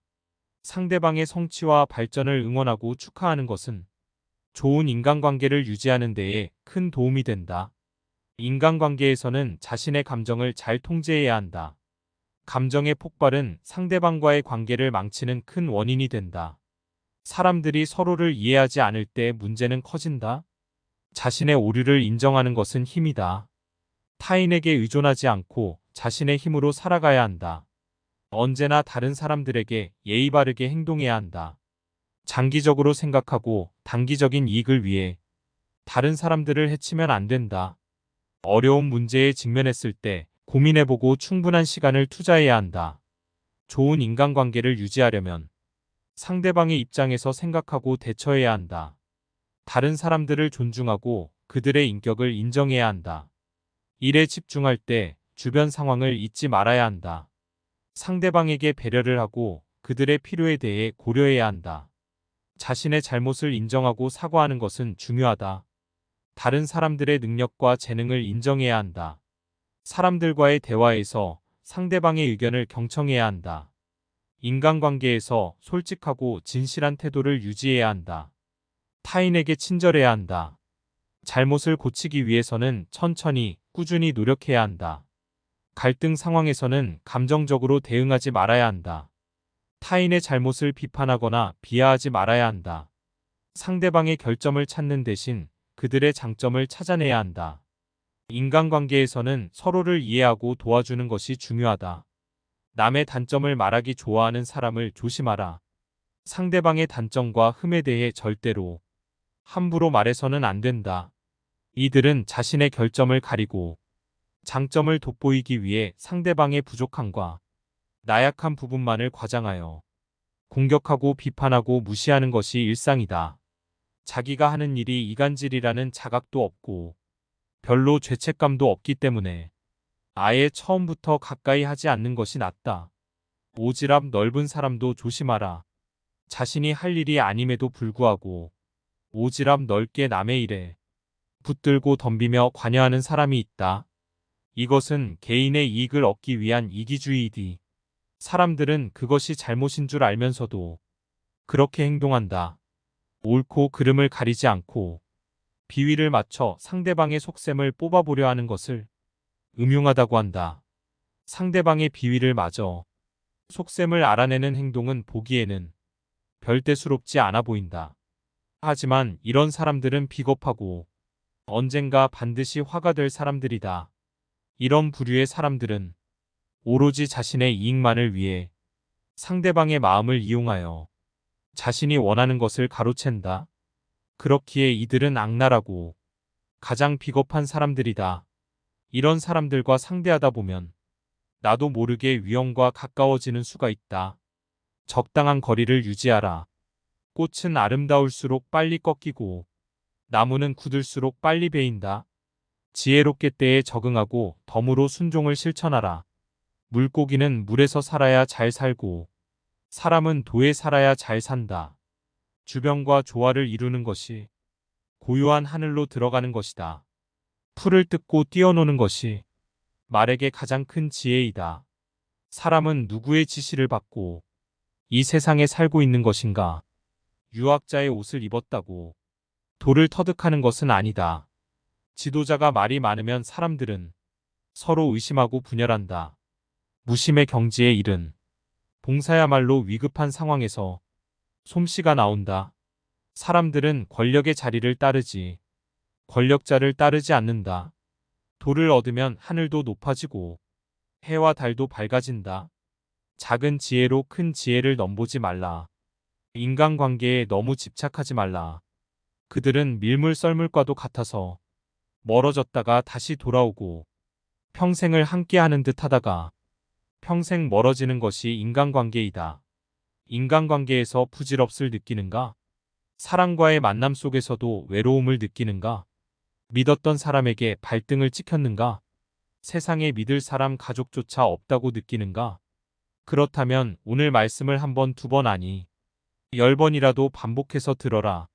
상대방의 성취와 발전을 응원하고 축하하는 것은 좋은 인간관계를 유지하는 데에 큰 도움이 된다. 인간관계에서는 자신의 감정을 잘 통제해야 한다. 감정의 폭발은 상대방과의 관계를 망치는 큰 원인이 된다. 사람들이 서로를 이해하지 않을 때 문제는 커진다. 자신의 오류를 인정하는 것은 힘이다. 타인에게 의존하지 않고 자신의 힘으로 살아가야 한다. 언제나 다른 사람들에게 예의 바르게 행동해야 한다. 장기적으로 생각하고 단기적인 이익을 위해 다른 사람들을 해치면 안 된다. 어려운 문제에 직면했을 때 고민해보고 충분한 시간을 투자해야 한다. 좋은 인간관계를 유지하려면 상대방의 입장에서 생각하고 대처해야 한다. 다른 사람들을 존중하고 그들의 인격을 인정해야 한다. 일에 집중할 때 주변 상황을 잊지 말아야 한다. 상대방에게 배려를 하고 그들의 필요에 대해 고려해야 한다. 자신의 잘못을 인정하고 사과하는 것은 중요하다. 다른 사람들의 능력과 재능을 인정해야 한다. 사람들과의 대화에서 상대방의 의견을 경청해야 한다. 인간관계에서 솔직하고 진실한 태도를 유지해야 한다. 타인에게 친절해야 한다. 잘못을 고치기 위해서는 천천히, 꾸준히 노력해야 한다. 갈등 상황에서는 감정적으로 대응하지 말아야 한다. 타인의 잘못을 비판하거나 비하하지 말아야 한다. 상대방의 결점을 찾는 대신 그들의 장점을 찾아내야 한다. 인간관계에서는 서로를 이해하고 도와주는 것이 중요하다. 남의 단점을 말하기 좋아하는 사람을 조심하라. 상대방의 단점과 흠에 대해 절대로 함부로 말해서는 안 된다. 이들은 자신의 결점을 가리고 장점을 돋보이기 위해 상대방의 부족함과 나약한 부분만을 과장하여 공격하고 비판하고 무시하는 것이 일상이다. 자기가 하는 일이 이간질이라는 자각도 없고 별로 죄책감도 없기 때문에 아예 처음부터 가까이 하지 않는 것이 낫다. 오지랖 넓은 사람도 조심하라. 자신이 할 일이 아님에도 불구하고 오지랖 넓게 남의 일에 붙들고 덤비며 관여하는 사람이 있다. 이것은 개인의 이익을 얻기 위한 이기주의이디. 사람들은 그것이 잘못인 줄 알면서도 그렇게 행동한다. 옳고 그름을 가리지 않고 비위를 맞춰 상대방의 속셈을 뽑아보려 하는 것을 음흉하다고 한다. 상대방의 비위를 마저 속셈을 알아내는 행동은 보기에는 별 대수롭지 않아 보인다. 하지만 이런 사람들은 비겁하고 언젠가 반드시 화가 될 사람들이다. 이런 부류의 사람들은 오로지 자신의 이익만을 위해 상대방의 마음을 이용하여 자신이 원하는 것을 가로챈다. 그렇기에 이들은 악랄하고 가장 비겁한 사람들이다. 이런 사람들과 상대하다 보면 나도 모르게 위험과 가까워지는 수가 있다. 적당한 거리를 유지하라. 꽃은 아름다울수록 빨리 꺾이고 나무는 굳을수록 빨리 베인다. 지혜롭게 때에 적응하고 덤으로 순종을 실천하라. 물고기는 물에서 살아야 잘 살고 사람은 도에 살아야 잘 산다. 주변과 조화를 이루는 것이 고요한 하늘로 들어가는 것이다. 풀을 뜯고 뛰어노는 것이 말에게 가장 큰 지혜이다. 사람은 누구의 지시를 받고 이 세상에 살고 있는 것인가? 유학자의 옷을 입었다고 돌을 터득하는 것은 아니다. 지도자가 말이 많으면 사람들은 서로 의심하고 분열한다. 무심의 경지에 이른 봉사야말로 위급한 상황에서 솜씨가 나온다. 사람들은 권력의 자리를 따르지 권력자를 따르지 않는다. 돌을 얻으면 하늘도 높아지고 해와 달도 밝아진다. 작은 지혜로 큰 지혜를 넘보지 말라. 인간관계에 너무 집착하지 말라. 그들은 밀물 썰물과도 같아서 멀어졌다가 다시 돌아오고 평생을 함께하는 듯 하다가 평생 멀어지는 것이 인간관계이다. 인간관계에서 부질없을 느끼는가? 사랑과의 만남 속에서도 외로움을 느끼는가? 믿었던 사람에게 발등을 찍혔는가? 세상에 믿을 사람 가족조차 없다고 느끼는가? 그렇다면 오늘 말씀을 한 번, 두 번 아니 10번이라도 반복해서 들어라.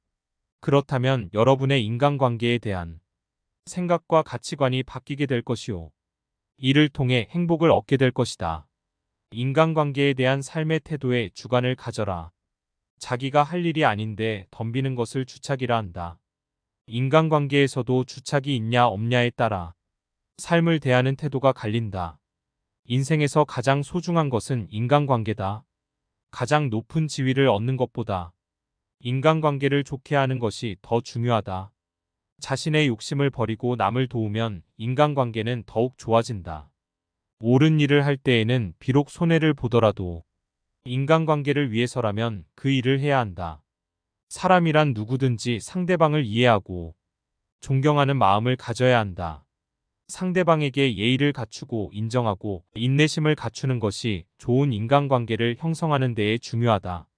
그렇다면 여러분의 인간관계에 대한 생각과 가치관이 바뀌게 될 것이요. 이를 통해 행복을 얻게 될 것이다. 인간관계에 대한 삶의 태도에 주관을 가져라. 자기가 할 일이 아닌데 덤비는 것을 주착이라 한다. 인간관계에서도 주착이 있냐 없냐에 따라 삶을 대하는 태도가 갈린다. 인생에서 가장 소중한 것은 인간관계다. 가장 높은 지위를 얻는 것보다 인간관계를 좋게 하는 것이 더 중요하다. 자신의 욕심을 버리고 남을 도우면 인간관계는 더욱 좋아진다. 옳은 일을 할 때에는 비록 손해를 보더라도 인간관계를 위해서라면 그 일을 해야 한다. 사람이란 누구든지 상대방을 이해하고 존경하는 마음을 가져야 한다. 상대방에게 예의를 갖추고 인정하고 인내심을 갖추는 것이 좋은 인간관계를 형성하는 데에 중요하다.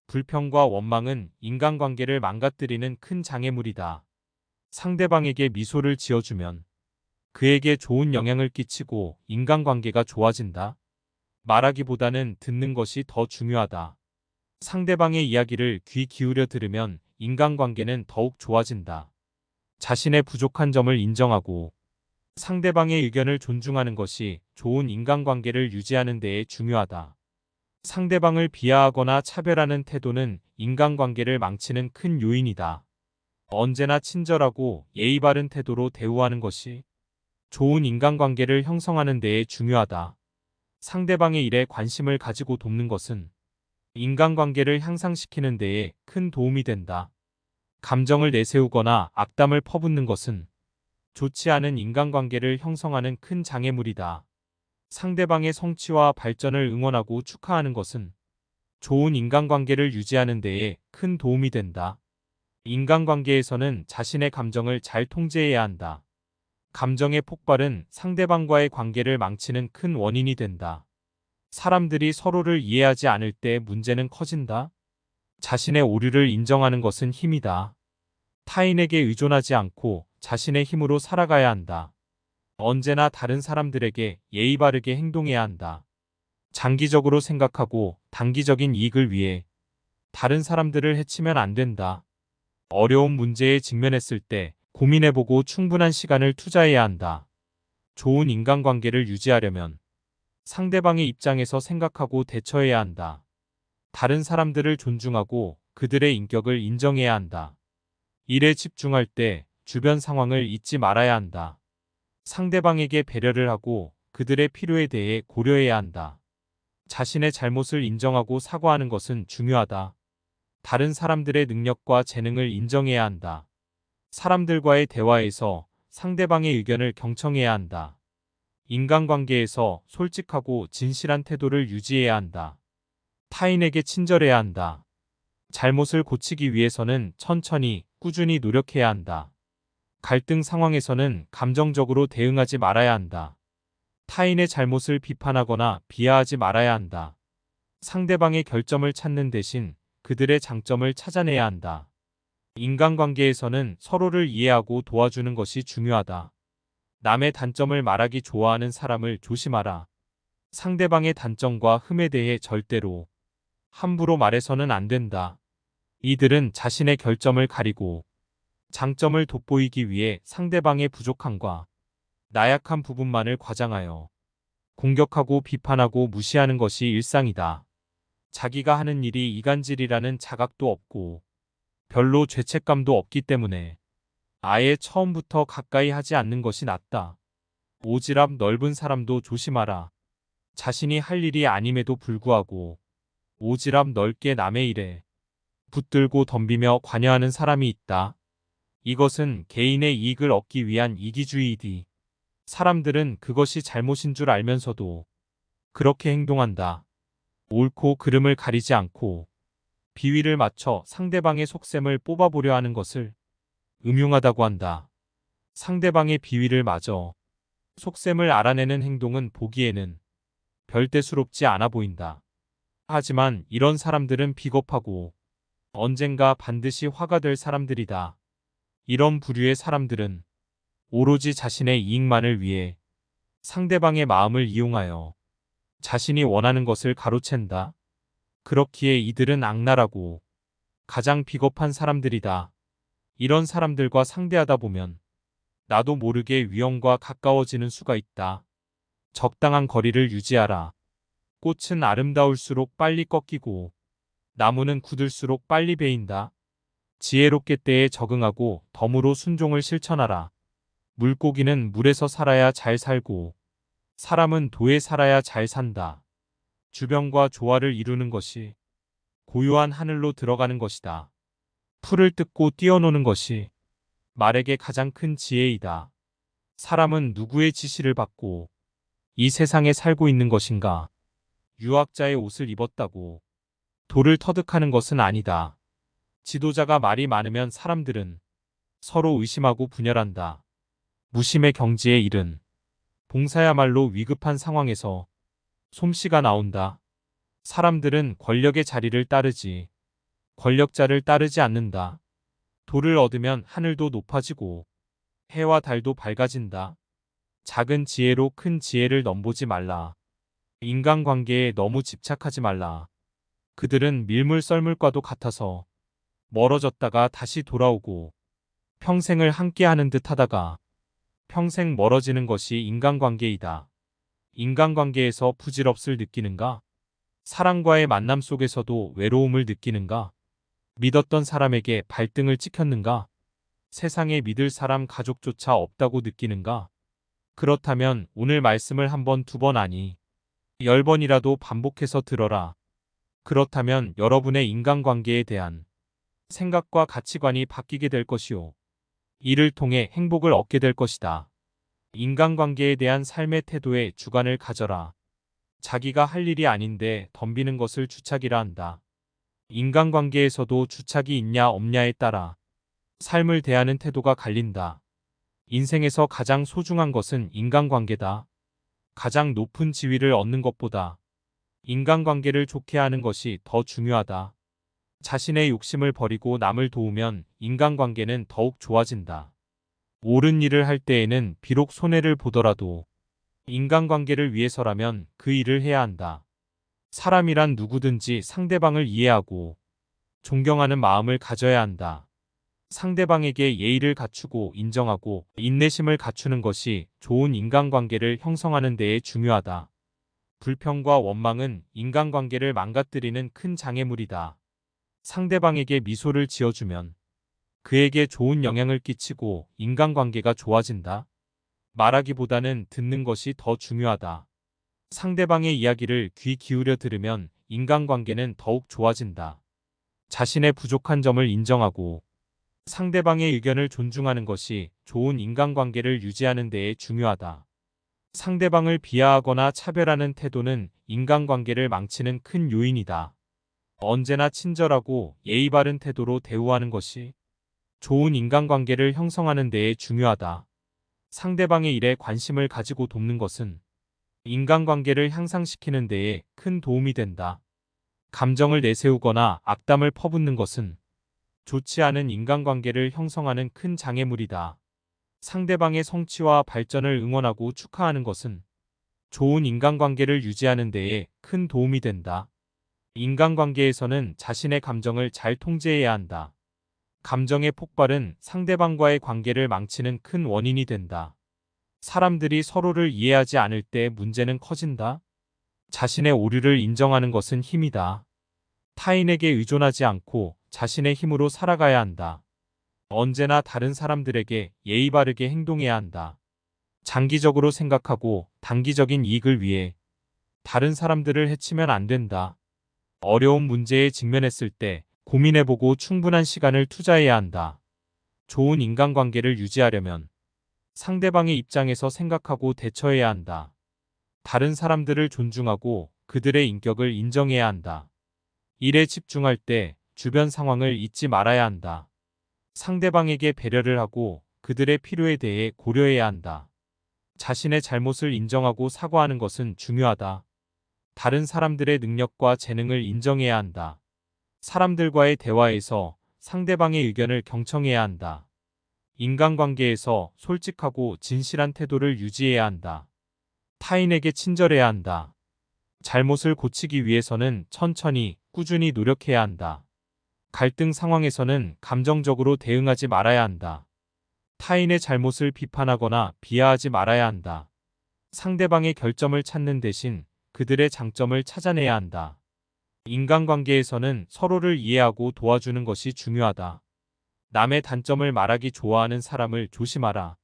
불평과 원망은 인간관계를 망가뜨리는 큰 장애물이다. 상대방에게 미소를 지어주면 그에게 좋은 영향을 끼치고 인간관계가 좋아진다. 말하기보다는 듣는 것이 더 중요하다. 상대방의 이야기를 귀 기울여 들으면 인간관계는 더욱 좋아진다. 자신의 부족한 점을 인정하고 상대방의 의견을 존중하는 것이 좋은 인간관계를 유지하는 데에 중요하다. 상대방을 비하하거나 차별하는 태도는 인간관계를 망치는 큰 요인이다. 언제나 친절하고 예의 바른 태도로 대우하는 것이 좋은 인간관계를 형성하는 데에 중요하다. 상대방의 일에 관심을 가지고 돕는 것은 인간관계를 향상시키는 데에 큰 도움이 된다. 감정을 내세우거나 악담을 퍼붓는 것은 좋지 않은 인간관계를 형성하는 큰 장애물이다. 상대방의 성취와 발전을 응원하고 축하하는 것은 좋은 인간관계를 유지하는 데에 큰 도움이 된다. 인간관계에서는 자신의 감정을 잘 통제해야 한다. 감정의 폭발은 상대방과의 관계를 망치는 큰 원인이 된다. 사람들이 서로를 이해하지 않을 때 문제는 커진다. 자신의 오류를 인정하는 것은 힘이다. 타인에게 의존하지 않고 자신의 힘으로 살아가야 한다. 언제나 다른 사람들에게 예의 바르게 행동해야 한다. 장기적으로 생각하고 단기적인 이익을 위해 다른 사람들을 해치면 안 된다. 어려운 문제에 직면했을 때 고민해보고 충분한 시간을 투자해야 한다. 좋은 인간관계를 유지하려면 상대방의 입장에서 생각하고 대처해야 한다. 다른 사람들을 존중하고 그들의 인격을 인정해야 한다. 일에 집중할 때 주변 상황을 잊지 말아야 한다. 상대방에게 배려를 하고 그들의 필요에 대해 고려해야 한다. 자신의 잘못을 인정하고 사과하는 것은 중요하다. 다른 사람들의 능력과 재능을 인정해야 한다. 사람들과의 대화에서 상대방의 의견을 경청해야 한다. 인간관계에서 솔직하고 진실한 태도를 유지해야 한다. 타인에게 친절해야 한다. 잘못을 고치기 위해서는 천천히, 꾸준히 노력해야 한다. 갈등 상황에서는 감정적으로 대응하지 말아야 한다. 타인의 잘못을 비판하거나 비하하지 말아야 한다. 상대방의 결점을 찾는 대신 그들의 장점을 찾아내야 한다. 인간관계에서는 서로를 이해하고 도와주는 것이 중요하다. 남의 단점을 말하기 좋아하는 사람을 조심하라. 상대방의 단점과 흠에 대해 절대로 함부로 말해서는 안 된다. 이들은 자신의 결점을 가리고 장점을 돋보이기 위해 상대방의 부족함과 나약한 부분만을 과장하여 공격하고 비판하고 무시하는 것이 일상이다. 자기가 하는 일이 이간질이라는 자각도 없고 별로 죄책감도 없기 때문에 아예 처음부터 가까이 하지 않는 것이 낫다. 오지랖 넓은 사람도 조심하라. 자신이 할 일이 아님에도 불구하고 오지랖 넓게 남의 일에 붙들고 덤비며 관여하는 사람이 있다. 이것은 개인의 이익을 얻기 위한 이기주의이디. 사람들은 그것이 잘못인 줄 알면서도 그렇게 행동한다. 옳고 그름을 가리지 않고 비위를 맞춰 상대방의 속셈을 뽑아보려 하는 것을 음흉하다고 한다. 상대방의 비위를 맞어 속셈을 알아내는 행동은 보기에는 별대수롭지 않아 보인다. 하지만 이런 사람들은 비겁하고 언젠가 반드시 화가 될 사람들이다. 이런 부류의 사람들은 오로지 자신의 이익만을 위해 상대방의 마음을 이용하여 자신이 원하는 것을 가로챈다. 그렇기에 이들은 악랄하고 가장 비겁한 사람들이다. 이런 사람들과 상대하다 보면 나도 모르게 위험과 가까워지는 수가 있다. 적당한 거리를 유지하라. 꽃은 아름다울수록 빨리 꺾이고 나무는 굳을수록 빨리 베인다. 지혜롭게 때에 적응하고 덤으로 순종을 실천하라. 물고기는 물에서 살아야 잘 살고 사람은 도에 살아야 잘 산다. 주변과 조화를 이루는 것이 고요한 하늘로 들어가는 것이다. 풀을 뜯고 뛰어노는 것이 말에게 가장 큰 지혜이다. 사람은 누구의 지시를 받고 이 세상에 살고 있는 것인가? 유학자의 옷을 입었다고 돌을 터득하는 것은 아니다. 지도자가 말이 많으면 사람들은 서로 의심하고 분열한다. 무심의 경지에 이른 봉사야말로 위급한 상황에서 솜씨가 나온다. 사람들은 권력의 자리를 따르지 권력자를 따르지 않는다. 돌을 얻으면 하늘도 높아지고 해와 달도 밝아진다. 작은 지혜로 큰 지혜를 넘보지 말라. 인간관계에 너무 집착하지 말라. 그들은 밀물 썰물과도 같아서 멀어졌다가 다시 돌아오고 평생을 함께하는 듯 하다가 평생 멀어지는 것이 인간관계이다. 인간관계에서 부질없을 느끼는가? 사랑과의 만남 속에서도 외로움을 느끼는가? 믿었던 사람에게 발등을 찍혔는가? 세상에 믿을 사람 가족조차 없다고 느끼는가? 그렇다면 오늘 말씀을 한 번, 두 번 아니 10번이라도 반복해서 들어라. 그렇다면 여러분의 인간관계에 대한 생각과 가치관이 바뀌게 될 것이요. 이를 통해 행복을 얻게 될 것이다. 인간관계에 대한 삶의 태도에 주관을 가져라. 자기가 할 일이 아닌데 덤비는 것을 주착이라 한다. 인간관계에서도 주착이 있냐 없냐에 따라 삶을 대하는 태도가 갈린다. 인생에서 가장 소중한 것은 인간관계다. 가장 높은 지위를 얻는 것보다 인간관계를 좋게 하는 것이 더 중요하다. 자신의 욕심을 버리고 남을 도우면 인간관계는 더욱 좋아진다. 옳은 일을 할 때에는 비록 손해를 보더라도 인간관계를 위해서라면 그 일을 해야 한다. 사람이란 누구든지 상대방을 이해하고 존경하는 마음을 가져야 한다. 상대방에게 예의를 갖추고 인정하고 인내심을 갖추는 것이 좋은 인간관계를 형성하는 데에 중요하다. 불평과 원망은 인간관계를 망가뜨리는 큰 장애물이다. 상대방에게 미소를 지어주면 그에게 좋은 영향을 끼치고 인간관계가 좋아진다. 말하기보다는 듣는 것이 더 중요하다. 상대방의 이야기를 귀 기울여 들으면 인간관계는 더욱 좋아진다. 자신의 부족한 점을 인정하고 상대방의 의견을 존중하는 것이 좋은 인간관계를 유지하는 데에 중요하다. 상대방을 비하하거나 차별하는 태도는 인간관계를 망치는 큰 요인이다. 언제나 친절하고 예의 바른 태도로 대우하는 것이 좋은 인간관계를 형성하는 데에 중요하다. 상대방의 일에 관심을 가지고 돕는 것은 인간관계를 향상시키는 데에 큰 도움이 된다. 감정을 내세우거나 악담을 퍼붓는 것은 좋지 않은 인간관계를 형성하는 큰 장애물이다. 상대방의 성취와 발전을 응원하고 축하하는 것은 좋은 인간관계를 유지하는 데에 큰 도움이 된다. 인간관계에서는 자신의 감정을 잘 통제해야 한다. 감정의 폭발은 상대방과의 관계를 망치는 큰 원인이 된다. 사람들이 서로를 이해하지 않을 때 문제는 커진다. 자신의 오류를 인정하는 것은 힘이다. 타인에게 의존하지 않고 자신의 힘으로 살아가야 한다. 언제나 다른 사람들에게 예의 바르게 행동해야 한다. 장기적으로 생각하고 단기적인 이익을 위해 다른 사람들을 해치면 안 된다. 어려운 문제에 직면했을 때 고민해보고 충분한 시간을 투자해야 한다. 좋은 인간관계를 유지하려면 상대방의 입장에서 생각하고 대처해야 한다. 다른 사람들을 존중하고 그들의 인격을 인정해야 한다. 일에 집중할 때 주변 상황을 잊지 말아야 한다. 상대방에게 배려를 하고 그들의 필요에 대해 고려해야 한다. 자신의 잘못을 인정하고 사과하는 것은 중요하다. 다른 사람들의 능력과 재능을 인정해야 한다. 사람들과의 대화에서 상대방의 의견을 경청해야 한다. 인간관계에서 솔직하고 진실한 태도를 유지해야 한다. 타인에게 친절해야 한다. 잘못을 고치기 위해서는 천천히, 꾸준히 노력해야 한다. 갈등 상황에서는 감정적으로 대응하지 말아야 한다. 타인의 잘못을 비판하거나 비하하지 말아야 한다. 상대방의 결점을 찾는 대신 그들의 장점을 찾아내야 한다. 인간관계에서는 서로를 이해하고 도와주는 것이 중요하다. 남의 단점을 말하기 좋아하는 사람을 조심하라.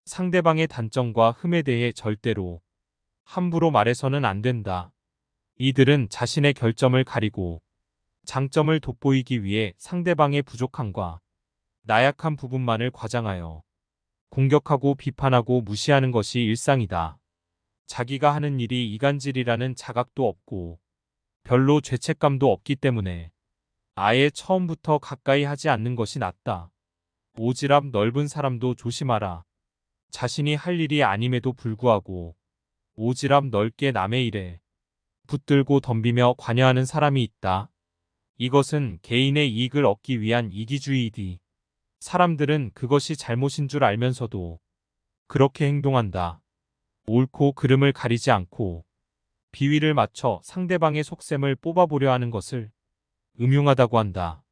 상대방의 단점과 흠에 대해 절대로 함부로 말해서는 안 된다. 이들은 자신의 결점을 가리고 장점을 돋보이기 위해 상대방의 부족함과 나약한 부분만을 과장하여 공격하고 비판하고 무시하는 것이 일상이다. 자기가 하는 일이 이간질이라는 자각도 없고 별로 죄책감도 없기 때문에 아예 처음부터 가까이 하지 않는 것이 낫다. 오지랖 넓은 사람도 조심하라. 자신이 할 일이 아님에도 불구하고 오지랖 넓게 남의 일에 붙들고 덤비며 관여하는 사람이 있다. 이것은 개인의 이익을 얻기 위한 이기주의이디. 사람들은 그것이 잘못인 줄 알면서도 그렇게 행동한다. 옳고 그름을 가리지 않고 비위를 맞춰 상대방의 속셈을 뽑아보려 하는 것을 음흉하다고 한다.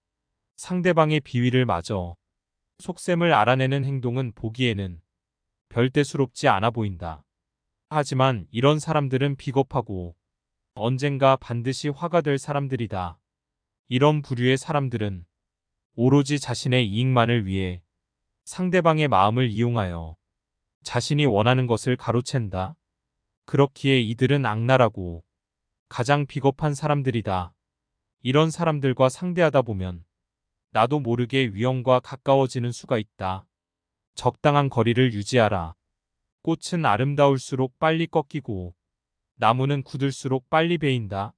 상대방의 비위를 맞어 속셈을 알아내는 행동은 보기에는 별대수롭지 않아 보인다. 하지만 이런 사람들은 비겁하고 언젠가 반드시 화가 될 사람들이다. 이런 부류의 사람들은 오로지 자신의 이익만을 위해 상대방의 마음을 이용하여 자신이 원하는 것을 가로챈다. 그렇기에 이들은 악랄하고 가장 비겁한 사람들이다. 이런 사람들과 상대하다 보면 나도 모르게 위험과 가까워지는 수가 있다. 적당한 거리를 유지하라. 꽃은 아름다울수록 빨리 꺾이고 나무는 굳을수록 빨리 베인다.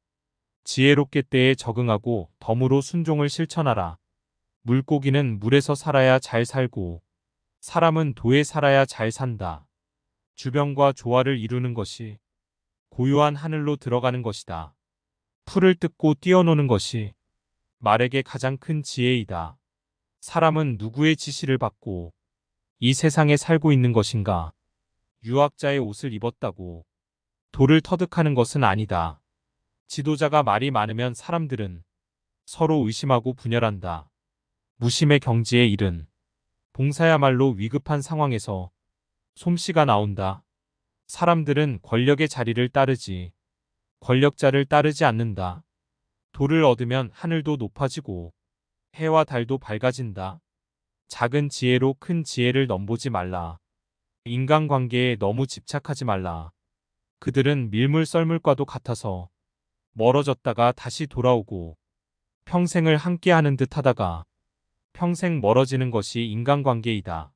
지혜롭게 때에 적응하고 덤으로 순종을 실천하라. 물고기는 물에서 살아야 잘 살고 사람은 도에 살아야 잘 산다. 주변과 조화를 이루는 것이 고요한 하늘로 들어가는 것이다. 풀을 뜯고 뛰어노는 것이 말에게 가장 큰 지혜이다. 사람은 누구의 지시를 받고 이 세상에 살고 있는 것인가? 유학자의 옷을 입었다고 돌을 터득하는 것은 아니다. 지도자가 말이 많으면 사람들은 서로 의심하고 분열한다. 무심의 경지에 이른 봉사야말로 위급한 상황에서 솜씨가 나온다. 사람들은 권력의 자리를 따르지 권력자를 따르지 않는다. 돌을 얻으면 하늘도 높아지고 해와 달도 밝아진다. 작은 지혜로 큰 지혜를 넘보지 말라. 인간관계에 너무 집착하지 말라. 그들은 밀물 썰물과도 같아서 멀어졌다가 다시 돌아오고 평생을 함께하는 듯 하다가 평생 멀어지는 것이 인간관계이다.